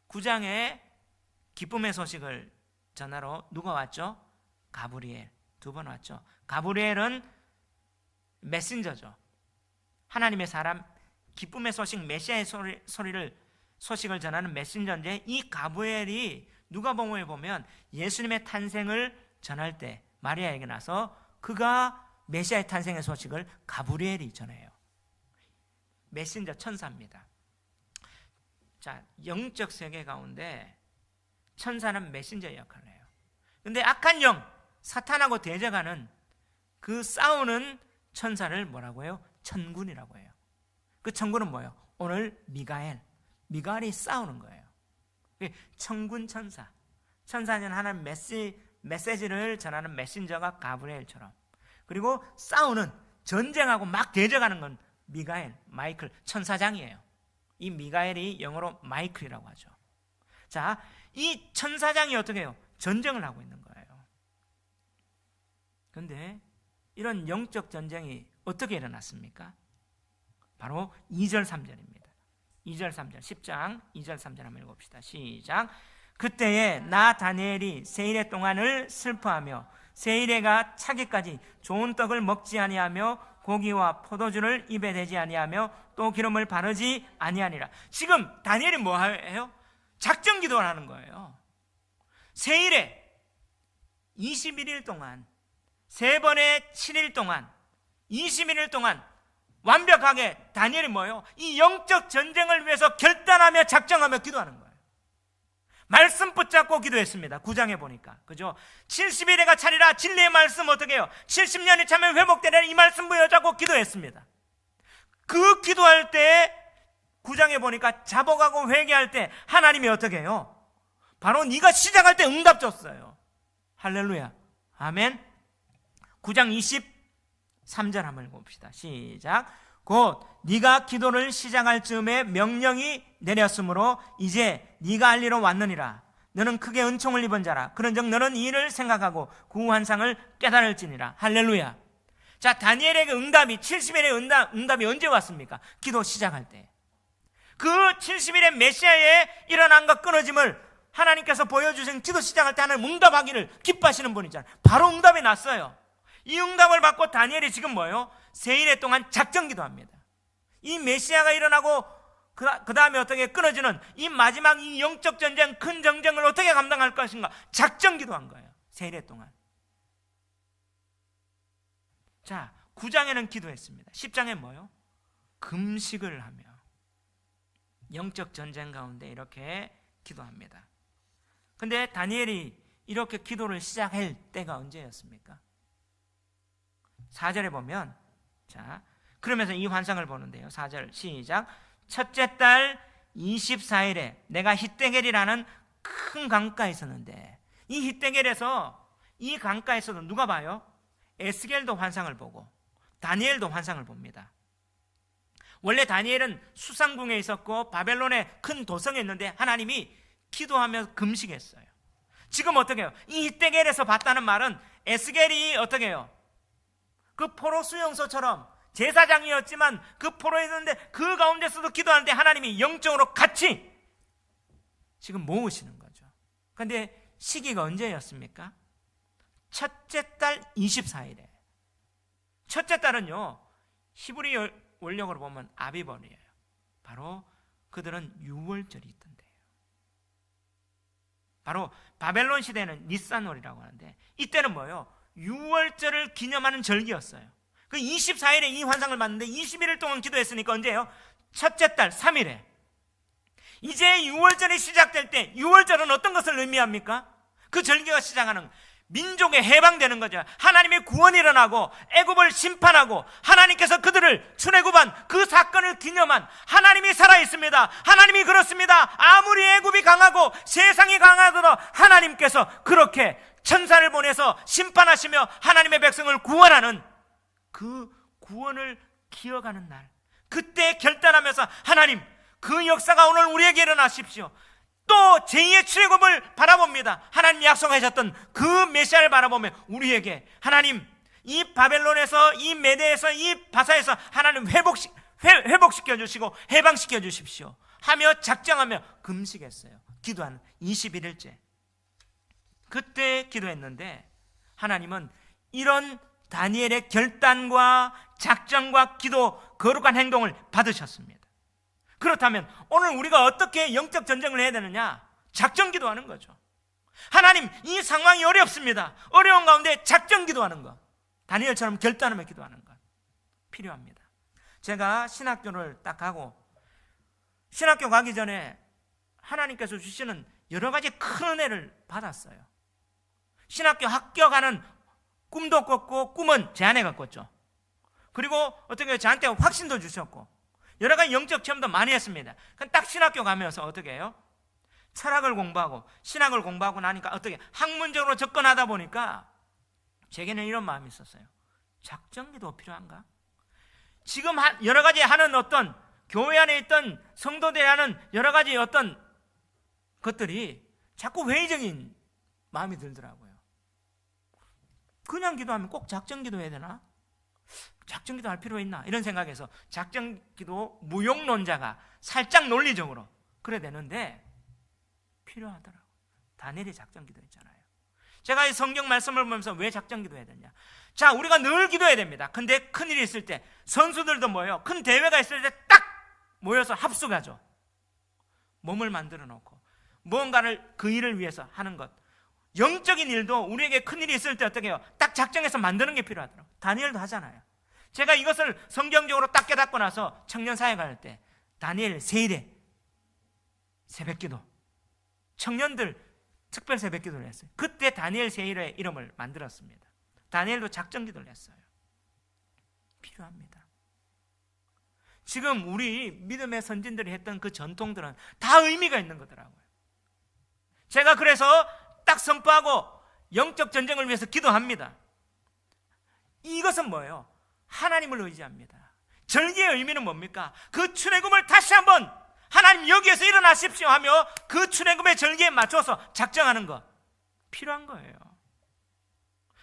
9장에 기쁨의 소식을 전하러 누가 왔죠? 가브리엘. 2번 왔죠. 가브리엘은 메신저죠. 하나님의 사람, 기쁨의 소식, 메시아의 소식을 전하는 메신저인데, 이 가브리엘이 누가복음에 보면 예수님의 탄생을 전할 때 마리아에게 나서 그가 메시아의 탄생의 소식을 가브리엘이 전해요. 메신저, 천사입니다. 자, 영적 세계 가운데 천사는 메신저 역할을 해요. 근데 악한 영, 사탄하고 대적하는 그 싸우는 천사를 뭐라고 해요? 천군이라고 해요. 그 천군은 뭐예요? 오늘 미가엘이 싸우는 거예요. 천군 천사. 천사는 하나님 메시지를 전하는 메신저가 가브리엘처럼. 그리고 싸우는, 전쟁하고 막 대적하는 건 마이클 천사장이에요. 이 미가엘이 영어로 마이클이라고 하죠. 자, 이 천사장이 어떻게 해요? 전쟁을 하고 있는 거예요. 그런데 이런 영적 전쟁이 어떻게 일어났습니까? 바로 2절 3절입니다. 2절 3절 10장 2절 3절 한번 읽어봅시다. 시작. 그때에 나 다니엘이 세일의 동안을 슬퍼하며 세일에가 차기까지 좋은 떡을 먹지 아니하며 고기와 포도주를 입에 대지 아니하며 또 기름을 바르지 아니하니라. 지금 다니엘이 뭐 해요? 작전 기도를 하는 거예요. 세일에 21일 동안, 3번의 7일 동안, 21일 동안 완벽하게 다니엘이 뭐예요? 이 영적 전쟁을 위해서 결단하며 작정하며 기도하는 거예요. 말씀 붙잡고 기도했습니다. 9장에 보니까, 그죠? 70일에가 차리라. 진리의 말씀 어떻게 해요? 70년이 차면 회복되리라. 이 말씀 부여잡고 기도했습니다. 그 기도할 때 9장에 보니까 자복하고 회개할 때 하나님이 어떻게 해요? 바로 네가 시작할 때 응답 줬어요. 할렐루야, 아멘. 9장 23절 한번 읽어봅시다. 시작. 곧 네가 기도를 시작할 즈음에 명령이 내렸으므로 이제 네가 할 일은 왔느니라. 너는 크게 은총을 입은 자라. 그런즉 너는 이 일을 생각하고 그 환상을 깨달을지니라. 할렐루야. 자, 다니엘에게 응답이 70일의 응답이 언제 왔습니까? 기도 시작할 때. 그 70일의 메시아에 일어난 것 끊어짐을 하나님께서 보여주신 기도 시작할 때 하나님 응답하기를 기뻐하시는 분이잖아요. 바로 응답이 났어요. 이 응답을 받고 다니엘이 지금 뭐예요? 세일의 동안 작전 기도합니다. 이 메시아가 일어나고 그 다음에 어떻게 끊어지는 이 마지막 이 영적 전쟁, 큰 전쟁을 어떻게 감당할 것인가 작전 기도한 거예요. 세일의 동안. 자, 9장에는 기도했습니다. 10장에 뭐예요? 금식을 하며 영적 전쟁 가운데 이렇게 기도합니다. 근데 다니엘이 이렇게 기도를 시작할 때가 언제였습니까? 4절에 보면, 자, 그러면서 이 환상을 보는데요. 4절 시작. 첫째 달 24일에 내가 히데겔이라는 큰 강가에 있었는데, 이 히데겔에서, 이 강가에서도 누가 봐요? 에스겔도 환상을 보고 다니엘도 환상을 봅니다. 원래 다니엘은 수상궁에 있었고 바벨론의 큰 도성에 있는데 하나님이 기도하며 금식했어요. 지금 어떻게 해요? 이 히데겔에서 봤다는 말은 에스겔이 어떻게 해요? 그 포로 수용소처럼 제사장이었지만 그 포로에 있는데 그 가운데서도 기도하는데 하나님이 영적으로 같이 지금 모으시는 거죠. 그런데 시기가 언제였습니까? 첫째 달 24일에. 첫째 달은요, 히브리 원력으로 보면 아비벌이에요. 바로 그들은 유월절이 있던데요. 바로 바벨론 시대는 니산월이라고 하는데, 이때는 뭐예요? 유월절을 기념하는 절기였어요. 그 24일에 이 환상을 봤는데 21일 동안 기도했으니까 언제예요? 첫째 달 3일에. 이제 유월절이 시작될 때, 유월절은 어떤 것을 의미합니까? 그 절기가 시작하는 민족에 해방되는 거죠. 하나님의 구원이 일어나고 애굽을 심판하고 하나님께서 그들을 출애굽한 그 사건을 기념한, 하나님이 살아있습니다. 하나님이 그렇습니다. 아무리 애굽이 강하고 세상이 강하더라도 하나님께서 그렇게 천사를 보내서 심판하시며 하나님의 백성을 구원하는 그 구원을 기억하는 날, 그때 결단하면서 하나님, 그 역사가 오늘 우리에게 일어나십시오. 또 제2의 출애굽을 바라봅니다. 하나님 약속하셨던 그 메시아를 바라보며 우리에게 하나님, 이 바벨론에서, 이 메대에서, 이 바사에서 하나님 회복시켜 주시고 해방시켜 주십시오 하며 작정하며 금식했어요. 기도하는 21일째. 그때 기도했는데 하나님은 이런 다니엘의 결단과 작정과 기도, 거룩한 행동을 받으셨습니다. 그렇다면 오늘 우리가 어떻게 영적 전쟁을 해야 되느냐? 작정 기도하는 거죠. 하나님, 이 상황이 어렵습니다. 어려운 가운데 작정 기도하는 것, 다니엘처럼 결단하며 기도하는 것 필요합니다. 제가 신학교를 딱 가고, 신학교 가기 전에 하나님께서 주시는 여러 가지 큰 은혜를 받았어요. 신학교 합격하는 꿈도 꿨고, 꿈은 제 아내가 꿨죠. 그리고 어떻게 저한테 확신도 주셨고, 여러 가지 영적 체험도 많이 했습니다. 딱 신학교 가면서 어떻게 해요? 철학을 공부하고 신학을 공부하고 나니까 어떻게 학문적으로 접근하다 보니까 제게는 이런 마음이 있었어요. 작정기도 필요한가? 지금 여러 가지 하는 어떤 교회 안에 있던 성도들이 하는 여러 가지 어떤 것들이 자꾸 회의적인 마음이 들더라고요. 그냥 기도하면 꼭 작정기도 해야 되나? 작정기도 할 필요가 있나? 이런 생각에서 작정기도 무용론자가 살짝 논리적으로 그래야 되는데 필요하더라고요. 다니엘이 작정기도 했잖아요. 제가 이 성경 말씀을 보면서 왜 작정기도 해야 되냐? 자, 우리가 늘 기도해야 됩니다. 근데 큰일이 있을 때 선수들도 모여 큰 대회가 있을 때 딱 모여서 합숙하죠. 몸을 만들어 놓고 무언가를 그 일을 위해서 하는 것. 영적인 일도 우리에게 큰일이 있을 때 어떻게 해요? 딱 작정해서 만드는 게 필요하더라고요. 다니엘도 하잖아요. 제가 이것을 성경적으로 딱 깨닫고 나서 청년 사역을 할 때 다니엘 세일에 새벽기도, 청년들 특별 새벽기도를 했어요. 그때 다니엘 세일의 이름을 만들었습니다. 다니엘도 작정기도를 했어요. 필요합니다. 지금 우리 믿음의 선진들이 했던 그 전통들은 다 의미가 있는 거더라고요. 제가 그래서 딱 선포하고 영적 전쟁을 위해서 기도합니다. 이것은 뭐예요? 하나님을 의지합니다. 절기의 의미는 뭡니까? 그 출애굽을 다시 한번 하나님 여기에서 일어나십시오 하며 그 출애굽의 절기에 맞춰서 작정하는 것 필요한 거예요.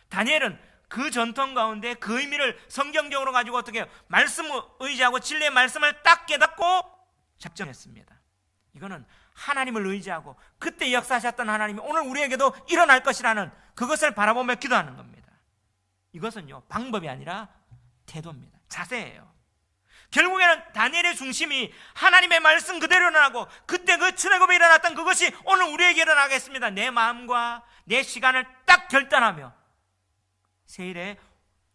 다니엘은 그 전통 가운데 그 의미를 성경적으로 가지고 어떻게 해요? 말씀을 의지하고 진리의 말씀을 딱 깨닫고 작정했습니다. 이거는 하나님을 의지하고 그때 역사하셨던 하나님이 오늘 우리에게도 일어날 것이라는 그것을 바라보며 기도하는 겁니다. 이것은요, 방법이 아니라 태도입니다. 자세예요. 결국에는 다니엘의 중심이 하나님의 말씀 그대로 일어나고 그때 그 출애굽에 일어났던 그것이 오늘 우리에게 일어나겠습니다. 내 마음과 내 시간을 딱 결단하며 세일에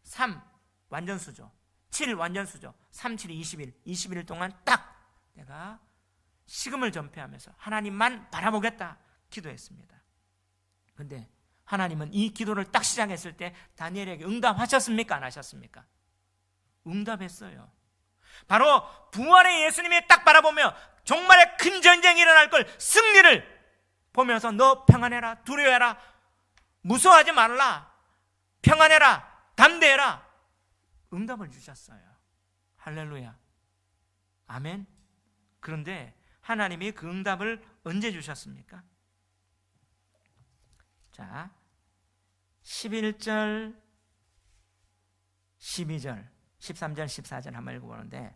3 완전수죠. 7 완전수죠. 3, 7, 20일 21일 동안 딱 내가 식음을 전폐하면서 하나님만 바라보겠다 기도했습니다. 그런데 하나님은 이 기도를 딱 시작했을 때 다니엘에게 응답하셨습니까? 안 하셨습니까? 응답했어요. 바로 부활의 예수님이 딱 바라보며 종말의 큰 전쟁이 일어날 걸 승리를 보면서 너 평안해라, 두려워해라, 무서워하지 말라, 평안해라, 담대해라 응답을 주셨어요. 할렐루야, 아멘. 그런데 하나님이 그 응답을 언제 주셨습니까? 자, 11절, 12절, 13절, 14절 한번 읽어보는데,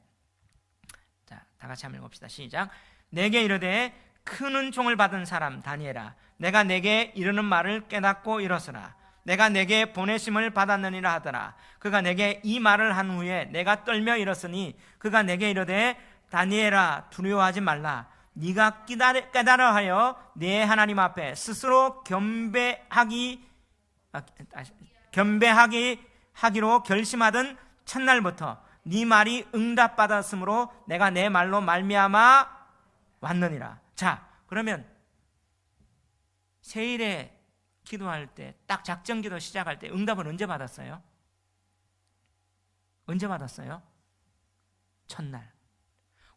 자, 다 같이 한번 읽읍시다. 시작. 내게 이르되 큰 은총을 받은 사람 다니엘아, 내가 내게 이르는 말을 깨닫고 일어서라. 내가 내게 보내심을 받았느니라 하더라. 그가 내게 이 말을 한 후에 내가 떨며 일었으니 그가 내게 이르되 다니엘아, 두려워하지 말라. 네가 깨달아 하여 네 하나님 앞에 스스로 겸배하기로 결심하던 첫날부터 네 말이 응답받았으므로 내가 내 말로 말미암아 왔느니라. 자, 그러면 세일에 기도할 때, 딱 작정기도 시작할 때 응답은 언제 받았어요? 언제 받았어요? 첫날.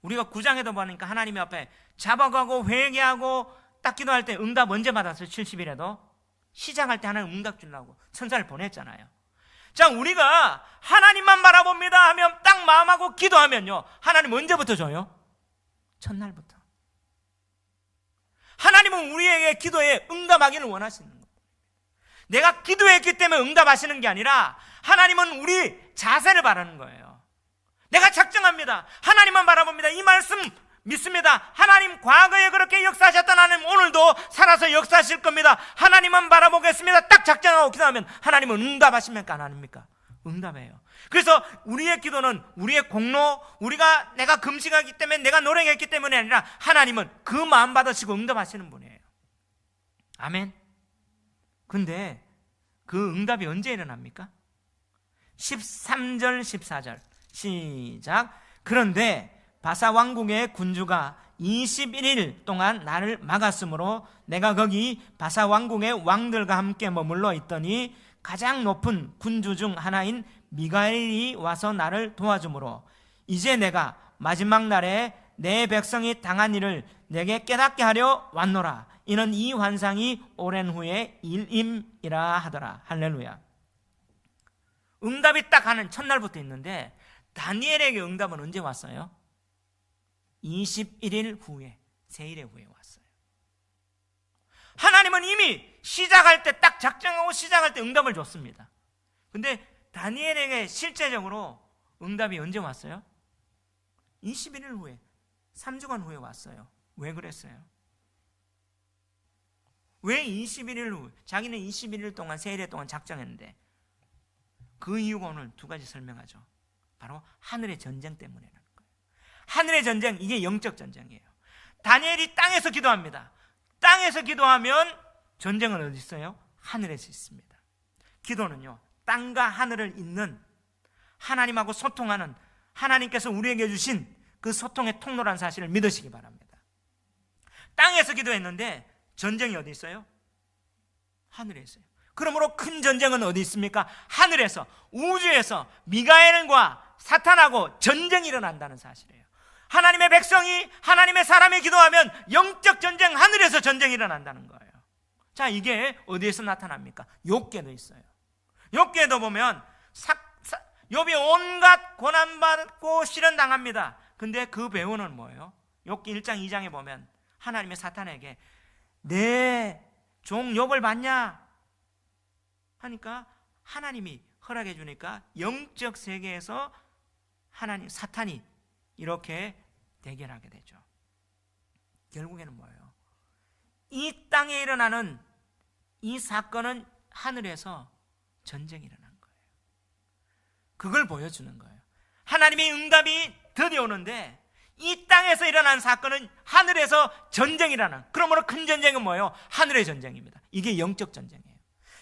우리가 9장에도 보니까 하나님 앞에 잡아가고 회개하고 딱 기도할 때 응답 언제 받았어요? 70일에도 시작할 때 하나님 응답 주려고 천사를 보냈잖아요. 자, 우리가 하나님만 바라봅니다 하면 딱 마음하고 기도하면요, 하나님 언제부터 줘요? 첫날부터. 하나님은 우리에게 기도에 응답하기를 원하시는 거예요. 내가 기도했기 때문에 응답하시는 게 아니라 하나님은 우리 자세를 바라는 거예요. 내가 작정합니다, 하나님만 바라봅니다, 이 말씀 믿습니다. 하나님 과거에 그렇게 역사하셨던 하나님 오늘도 살아서 역사하실 겁니다. 하나님은 바라보겠습니다. 딱 작정하고 기도하면 하나님은 응답하십니까? 안 하십니까? 응답해요. 그래서 우리의 기도는 우리의 공로, 내가 금식하기 때문에, 내가 노력했기 때문에 아니라 하나님은 그 마음 받으시고 응답하시는 분이에요. 아멘. 근데 그 응답이 언제 일어납니까? 13절 14절 시작. 그런데 바사 왕국의 군주가 21일 동안 나를 막았으므로 내가 거기 바사 왕국의 왕들과 함께 머물러 있더니 가장 높은 군주 중 하나인 미가엘이 와서 나를 도와주므로 이제 내가 마지막 날에 내 백성이 당한 일을 내게 깨닫게 하려 왔노라. 이는 이 환상이 오랜 후에 일임이라 하더라. 할렐루야. 응답이 딱 하는 첫날부터 있는데 다니엘에게 응답은 언제 왔어요? 21일 후에, 세일의 후에 왔어요. 하나님은 이미 시작할 때 딱 작정하고 시작할 때 응답을 줬습니다. 근데 다니엘에게 실제적으로 응답이 언제 왔어요? 21일 후에, 3주간 후에 왔어요. 왜 그랬어요? 왜 21일 후? 자기는 21일 동안, 세일의 동안 작정했는데 그 이유가 오늘 두 가지 설명하죠. 바로 하늘의 전쟁 때문이라는 거예요. 하늘의 전쟁, 이게 영적 전쟁이에요. 다니엘이 땅에서 기도합니다. 땅에서 기도하면 전쟁은 어디 있어요? 하늘에서 있습니다. 기도는요, 땅과 하늘을 잇는, 하나님하고 소통하는, 하나님께서 우리에게 주신 그 소통의 통로라는 사실을 믿으시기 바랍니다. 땅에서 기도했는데 전쟁이 어디 있어요? 하늘에 있어요. 그러므로 큰 전쟁은 어디 있습니까? 하늘에서, 우주에서 미가엘과 사탄하고 전쟁이 일어난다는 사실이에요. 하나님의 백성이, 하나님의 사람이 기도하면 영적 전쟁, 하늘에서 전쟁이 일어난다는 거예요. 자, 이게 어디에서 나타납니까? 욥기에도 있어요. 욥기에도 보면 욥이 온갖 고난받고 시련당합니다. 근데 그 배우는 뭐예요? 욥기 1장 2장에 보면 하나님의 사탄에게 내 종 욥을 봤냐? 하니까 하나님이 허락해 주니까 영적 세계에서 하나님, 사탄이 이렇게 대결하게 되죠. 결국에는 뭐예요? 이 땅에 일어나는 이 사건은 하늘에서 전쟁이 일어난 거예요. 그걸 보여주는 거예요. 하나님의 응답이 드디어 오는데 이 땅에서 일어난 사건은 하늘에서 전쟁이 일어나는, 그러므로 큰 전쟁은 뭐예요? 하늘의 전쟁입니다. 이게 영적 전쟁이에요.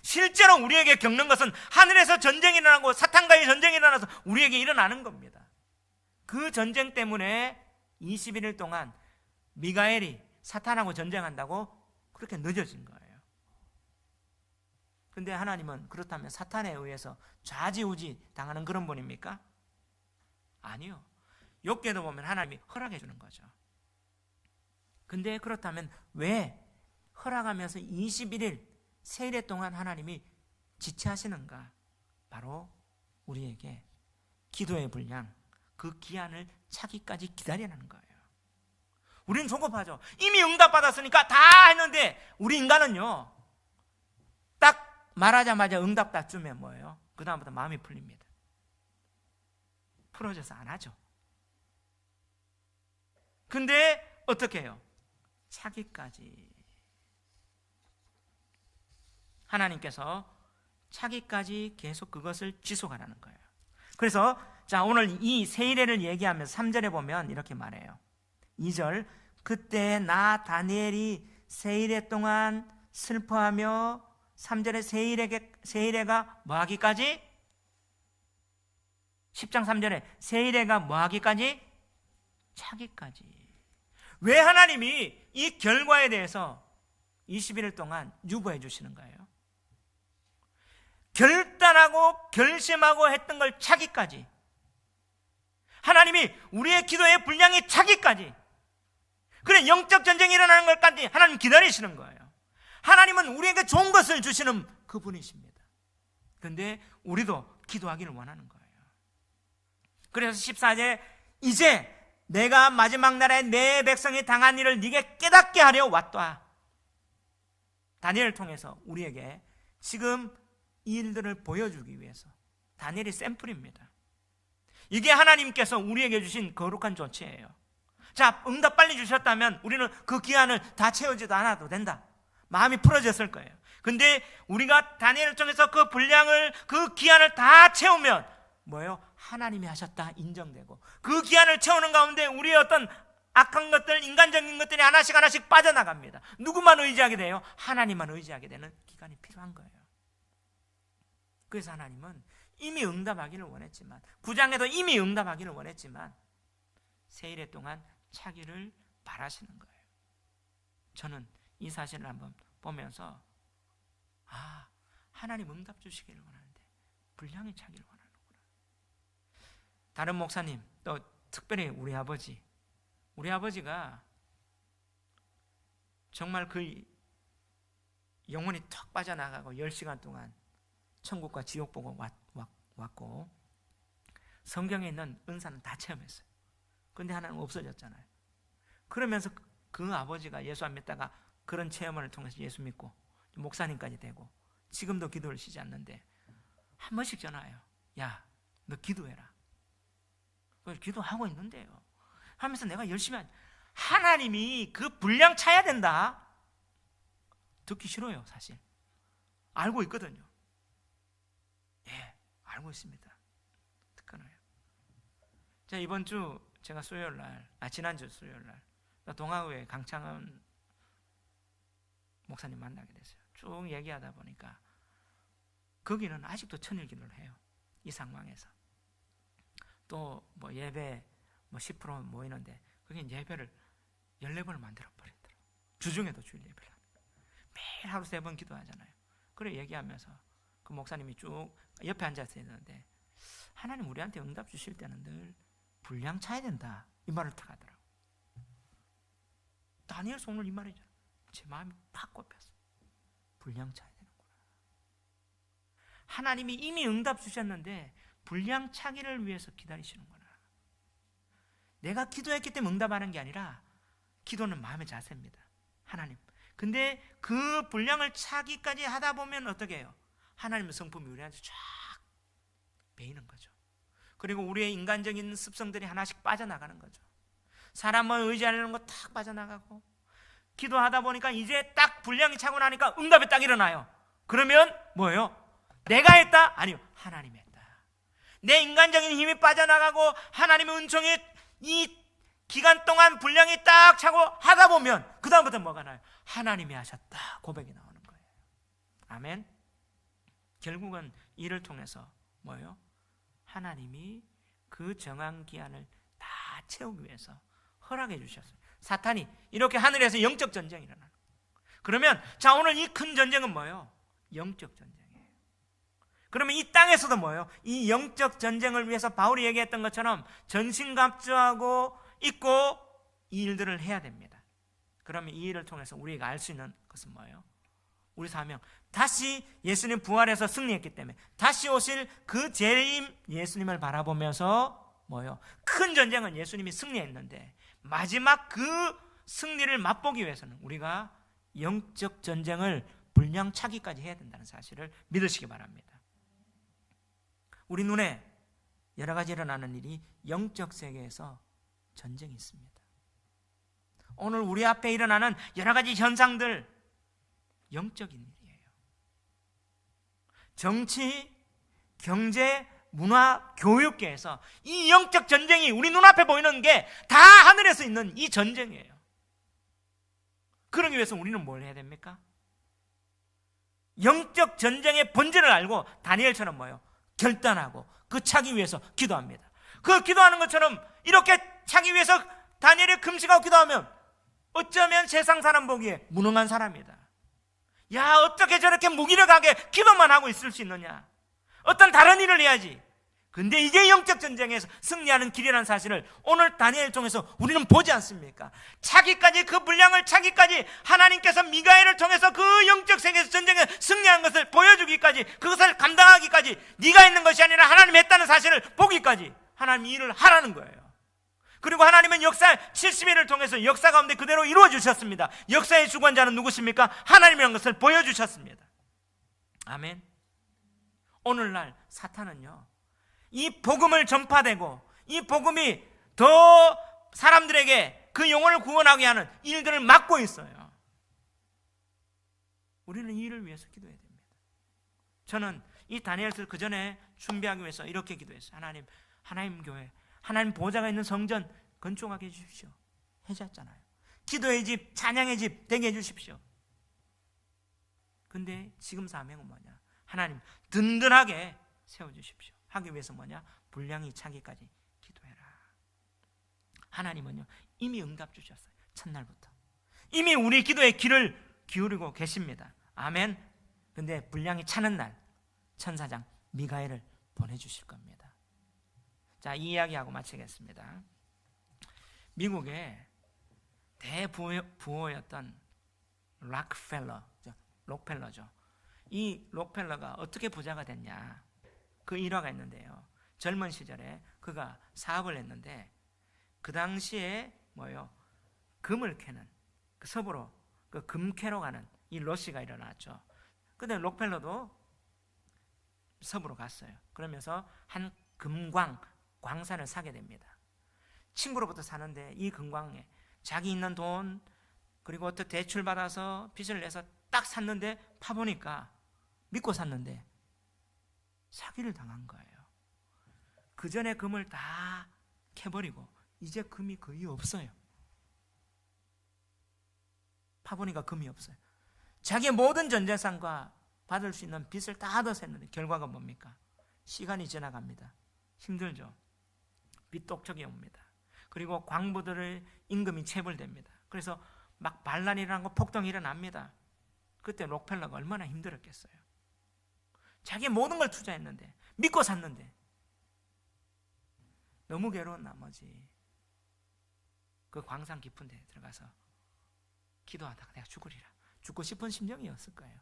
실제로 우리에게 겪는 것은 하늘에서 전쟁이 일어나고 사탄과의 전쟁이 일어나서 우리에게 일어나는 겁니다. 그 전쟁 때문에 21일 동안 미가엘이 사탄하고 전쟁한다고 그렇게 늦어진 거예요. 근데 하나님은 그렇다면 사탄에 의해서 좌지우지 당하는 그런 분입니까? 아니요. 욥기에도 보면 하나님이 허락해 주는 거죠. 근데 그렇다면 왜 허락하면서 21일 세일에 동안 하나님이 지체하시는가? 바로 우리에게 기도의 분량, 그 기한을 차기까지 기다리라는 거예요. 우리는 조급하죠. 이미 응답받았으니까 다 했는데 우리 인간은요, 딱 말하자마자 응답 딱 주면 뭐예요? 그 다음부터 마음이 풀립니다. 풀어져서 안 하죠. 근데 어떻게 해요? 차기까지. 하나님께서 차기까지 계속 그것을 지속하라는 거예요. 그래서 자, 오늘 이 세일회를 얘기하면서 3절에 보면 이렇게 말해요. 2절, 그때 나 다니엘이 세일회 동안 슬퍼하며, 3절에 세일회가 뭐 하기까지? 10장 3절에 세일회가 뭐 하기까지? 차기까지. 왜 하나님이 이 결과에 대해서 21일 동안 유보해 주시는 거예요? 결단하고 결심하고 했던 걸 차기까지, 하나님이 우리의 기도의 분량이 차기까지, 그래 영적 전쟁이 일어나는 것까지 하나님 기다리시는 거예요. 하나님은 우리에게 좋은 것을 주시는 그분이십니다. 그런데 우리도 기도하기를 원하는 거예요. 그래서 14절에 이제 내가 마지막 날에 내 백성이 당한 일을 네게 깨닫게 하려 왔다. 다니엘을 통해서 우리에게 지금 이 일들을 보여주기 위해서, 다니엘이 샘플입니다. 이게 하나님께서 우리에게 주신 거룩한 조치예요. 자, 응답 빨리 주셨다면 우리는 그 기한을 다 채우지도 않아도 된다. 마음이 풀어졌을 거예요. 근데 우리가 다니엘을 통해서 그 분량을, 그 기한을 다 채우면 뭐예요? 하나님이 하셨다 인정되고, 그 기한을 채우는 가운데 우리의 어떤 악한 것들, 인간적인 것들이 하나씩 하나씩 빠져나갑니다. 누구만 의지하게 돼요? 하나님만 의지하게 되는 기간이 필요한 거예요. 그래서 하나님은 이미 응답하기를 원했지만, 9장에도 이미 응답하기를 원했지만 세일의 동안 차기를 바라시는 거예요. 저는 이 사실을 한번 보면서 하나님 응답 주시기를 원하는데 분량이 차기를 원하는구나. 다른 목사님, 또 특별히 우리 아버지가 정말 그 영혼이 턱 빠져나가고 10시간 동안 천국과 지옥 보고 왔고, 성경에 있는 은사는 다 체험했어요. 근데 하나는 없어졌잖아요. 그러면서 그 아버지가 예수 안 믿다가 그런 체험을 통해서 예수 믿고 목사님까지 되고 지금도 기도를 쉬지 않는데 한 번씩 전화해요. 야, 너 기도해라. 그걸 기도하고 있는데요 하면서 내가 열심히 하나님이 그 분량 차야 된다. 듣기 싫어요. 사실 알고 있거든요. 예, 알고 있습니다. 듣거나요. 자, 이번 주 제가 지난주 수요일날 동아교회 강창은 목사님 만나게 됐어요. 쭉 얘기하다 보니까 거기는 아직도 천일기도를 해요. 이 상황에서 또 뭐 예배 10% 모이는데 거기 예배를 14번을 만들어 버리더라고요. 주중에도 주일 예배를 매일 하루 3번 기도하잖아요. 그래 얘기하면서 그 목사님이 쭉 옆에 앉아서 있는데, 하나님 우리한테 응답 주실 때는 늘 분량 차야 된다, 이 말을 탁 하더라고요. 다니엘서 오늘 이 말이죠. 제 마음이 팍 꼽혔어요. 분량 차야 되는구나. 하나님이 이미 응답 주셨는데 분량 차기를 위해서 기다리시는구나. 내가 기도했기 때문에 응답하는 게 아니라 기도는 마음의 자세입니다. 하나님. 근데 그 분량을 차기까지 하다 보면 어떻게 해요? 하나님의 성품이 우리한테 쫙 배이는 거죠. 그리고 우리의 인간적인 습성들이 하나씩 빠져나가는 거죠. 사람을 의지하려는 거 탁 빠져나가고, 기도하다 보니까 이제 딱 분량이 차고 나니까 응답이 딱 일어나요. 그러면 뭐예요? 내가 했다? 아니요, 하나님이 했다. 내 인간적인 힘이 빠져나가고 하나님의 은총이 이 기간 동안 분량이 딱 차고 하다 보면 그 다음부터 뭐가 나요? 하나님이 하셨다 고백이 나오는 거예요. 아멘. 결국은 이를 통해서 뭐예요? 하나님이 그 정한 기한을 다 채우기 위해서 허락해 주셨어요. 사탄이 이렇게 하늘에서 영적 전쟁이 일어나는 거예요. 그러면 자, 오늘 이 큰 전쟁은 뭐예요? 영적 전쟁이에요. 그러면 이 땅에서도 뭐예요? 이 영적 전쟁을 위해서 바울이 얘기했던 것처럼 전신갑주하고 있고 이 일들을 해야 됩니다. 그러면 이 일을 통해서 우리가 알 수 있는 것은 뭐예요? 우리 사명, 다시 예수님 부활해서 승리했기 때문에 다시 오실 그 재림 예수님을 바라보면서 뭐예요? 큰 전쟁은 예수님이 승리했는데 마지막 그 승리를 맛보기 위해서는 우리가 영적 전쟁을 분량 차기까지 해야 된다는 사실을 믿으시기 바랍니다. 우리 눈에 여러 가지 일어나는 일이 영적 세계에서 전쟁이 있습니다. 오늘 우리 앞에 일어나는 여러 가지 현상들 영적인 일이에요. 정치, 경제, 문화, 교육계에서 이 영적 전쟁이 우리 눈앞에 보이는 게 다 하늘에서 있는 이 전쟁이에요. 그러기 위해서 우리는 뭘 해야 됩니까? 영적 전쟁의 본질을 알고 다니엘처럼 뭐예요? 결단하고 그 차기 위해서 기도합니다. 그 기도하는 것처럼 이렇게 차기 위해서 다니엘이 금식하고 기도하면 어쩌면 세상 사람 보기에 무능한 사람이다. 야, 어떻게 저렇게 무기력하게 기도만 하고 있을 수 있느냐? 어떤 다른 일을 해야지. 근데 이게 영적 전쟁에서 승리하는 길이라는 사실을 오늘 다니엘을 통해서 우리는 보지 않습니까? 차기까지, 그 분량을 차기까지 하나님께서 미가엘을 통해서 그 영적 세계에서 전쟁에 승리한 것을 보여주기까지, 그것을 감당하기까지, 네가 있는 것이 아니라 하나님이 했다는 사실을 보기까지 하나님이 일을 하라는 거예요. 그리고 하나님은 역사 70일을 통해서 역사 가운데 그대로 이루어 주셨습니다. 역사의 주관자는 누구십니까? 하나님이라는 것을 보여주셨습니다. 아멘. 오늘날 사탄은요, 이 복음을 전파되고 이 복음이 더 사람들에게 그 영혼을 구원하게 하는 일들을 맡고 있어요. 우리는 이 일을 위해서 기도해야 됩니다. 저는 이 다니엘서를 그 전에 준비하기 위해서 이렇게 기도했어요. 하나님 교회, 하나님 보좌가 있는 성전 건축하게 해주십시오. 해줬잖아요. 기도의 집, 찬양의 집 되게 해주십시오. 근데 지금 사명은 뭐냐? 하나님 든든하게 세워주십시오. 하기 위해서 뭐냐? 분량이 차기까지 기도해라. 하나님은요 이미 응답 주셨어요. 첫날부터 이미 우리 기도에 귀를 기울이고 계십니다. 아멘. 근데 분량이 차는 날 천사장 미가엘을 보내주실 겁니다. 자, 이 이야기하고 마치겠습니다. 미국의 대부호였던 록펠러죠. 이 록펠러가 어떻게 부자가 됐냐? 그 일화가 있는데요. 젊은 시절에 그가 사업을 했는데 그 당시에 금을 캐는 그 서부로 그 금캐로 가는 이 러시가 일어났죠. 근데 록펠러도 서부로 갔어요. 그러면서 한 광산을 사게 됩니다. 친구로부터 사는데 이 금광에 자기 있는 돈 그리고 또 대출 받아서 빚을 내서 딱 샀는데 파보니까 믿고 샀는데 사기를 당한 거예요. 그 전에 금을 다 캐버리고 이제 금이 거의 없어요. 파보니까 금이 없어요. 자기의 모든 전 재산과 받을 수 있는 빚을 다 걷어샜는데 결과가 뭡니까? 시간이 지나갑니다. 힘들죠. 빚독촉이 옵니다. 그리고 광부들의 임금이 체불됩니다. 그래서 막 반란이 일어나고 폭동이 일어납니다. 그때 록펠러가 얼마나 힘들었겠어요. 자기 모든 걸 투자했는데 믿고 샀는데 너무 괴로운 나머지 그 광산 깊은 데 들어가서 기도하다가 내가 죽으리라 죽고 싶은 심정이었을 거예요.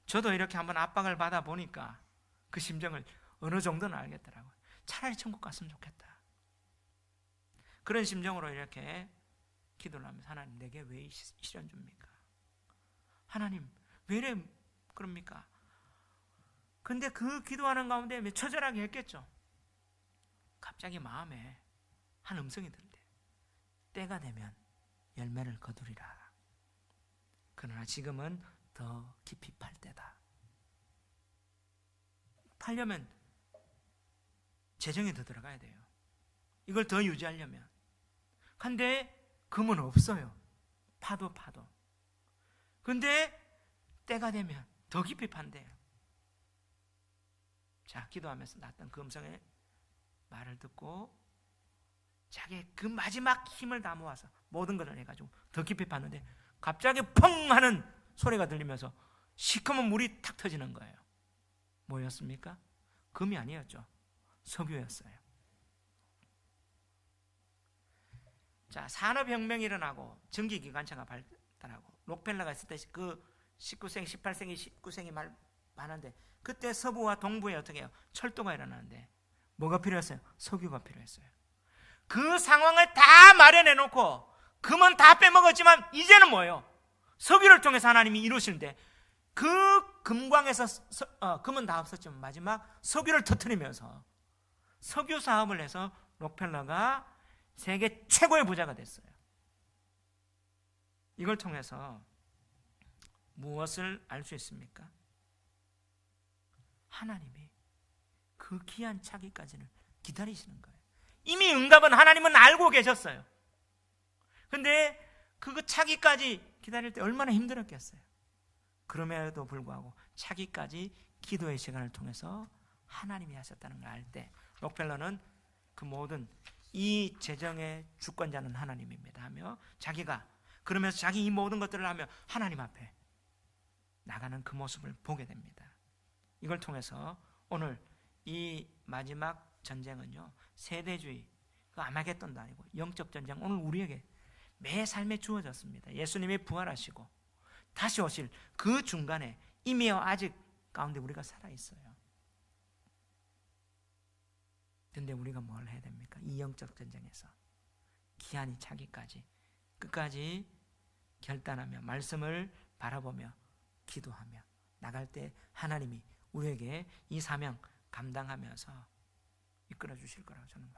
저도 이렇게 한번 압박을 받아 보니까 그 심정을 어느 정도는 알겠더라고요. 차라리 천국 갔으면 좋겠다. 그런 심정으로 이렇게 기도를 하면서 하나님 내게 왜 이 시련 줍니까? 하나님 왜 이래 그럽니까? 근데 그 기도하는 가운데 처절하게 했겠죠. 갑자기 마음에 한 음성이 들대. 때가 되면 열매를 거두리라. 그러나 지금은 더 깊이 팔 때다. 팔려면 재정이 더 들어가야 돼요. 이걸 더 유지하려면. 근데 금은 없어요. 파도. 근데 때가 되면 더 깊이 판대요. 자, 기도하면서 났던 그 음성의 말을 듣고 자기의 그 마지막 힘을 다 모아서 모든 것을 해가지고 더 깊이 팠는데 갑자기 펑 하는 소리가 들리면서 시커먼 물이 탁 터지는 거예요. 뭐였습니까? 금이 아니었죠. 석유였어요. 자, 산업혁명이 일어나고 전기기관차가 발달하고 록펠러가 있을 때 그 19세기, 18세기, 19세기 말 많은데 그때 서부와 동부에 어떻게 해요? 철도가 일어나는데 뭐가 필요했어요? 석유가 필요했어요. 그 상황을 다 마련해 놓고 금은 다 빼먹었지만 이제는 뭐예요? 석유를 통해서 하나님이 이루시는데 그 금광에서 금은 다 없었지만 마지막 석유를 터뜨리면서 석유 사업을 해서 록펠러가 세계 최고의 부자가 됐어요. 이걸 통해서 무엇을 알 수 있습니까? 하나님이 그 귀한 차기까지는 기다리시는 거예요. 이미 응답은 하나님은 알고 계셨어요. 근데 그 차기까지 기다릴 때 얼마나 힘들었겠어요. 그럼에도 불구하고 차기까지 기도의 시간을 통해서 하나님이 하셨다는 걸 알 때 록펠러는 그 모든 이 재정의 주권자는 하나님입니다 하며 자기가 그러면서 자기 이 모든 것들을 하며 하나님 앞에 나가는 그 모습을 보게 됩니다. 이걸 통해서 오늘 이 마지막 전쟁은요 세대주의 그 아마겟돈도 아니고 영적 전쟁 오늘 우리에게 매 삶에 주어졌습니다. 예수님이 부활하시고 다시 오실 그 중간에 이미 아직 가운데 우리가 살아있어요. 근데 우리가 뭘 해야 됩니까? 이 영적 전쟁에서 기한이 차기까지 끝까지 결단하며 말씀을 바라보며 기도하며 나갈 때 하나님이 우리에게 이 사명 감당하면서 이끌어 주실 거라고 저는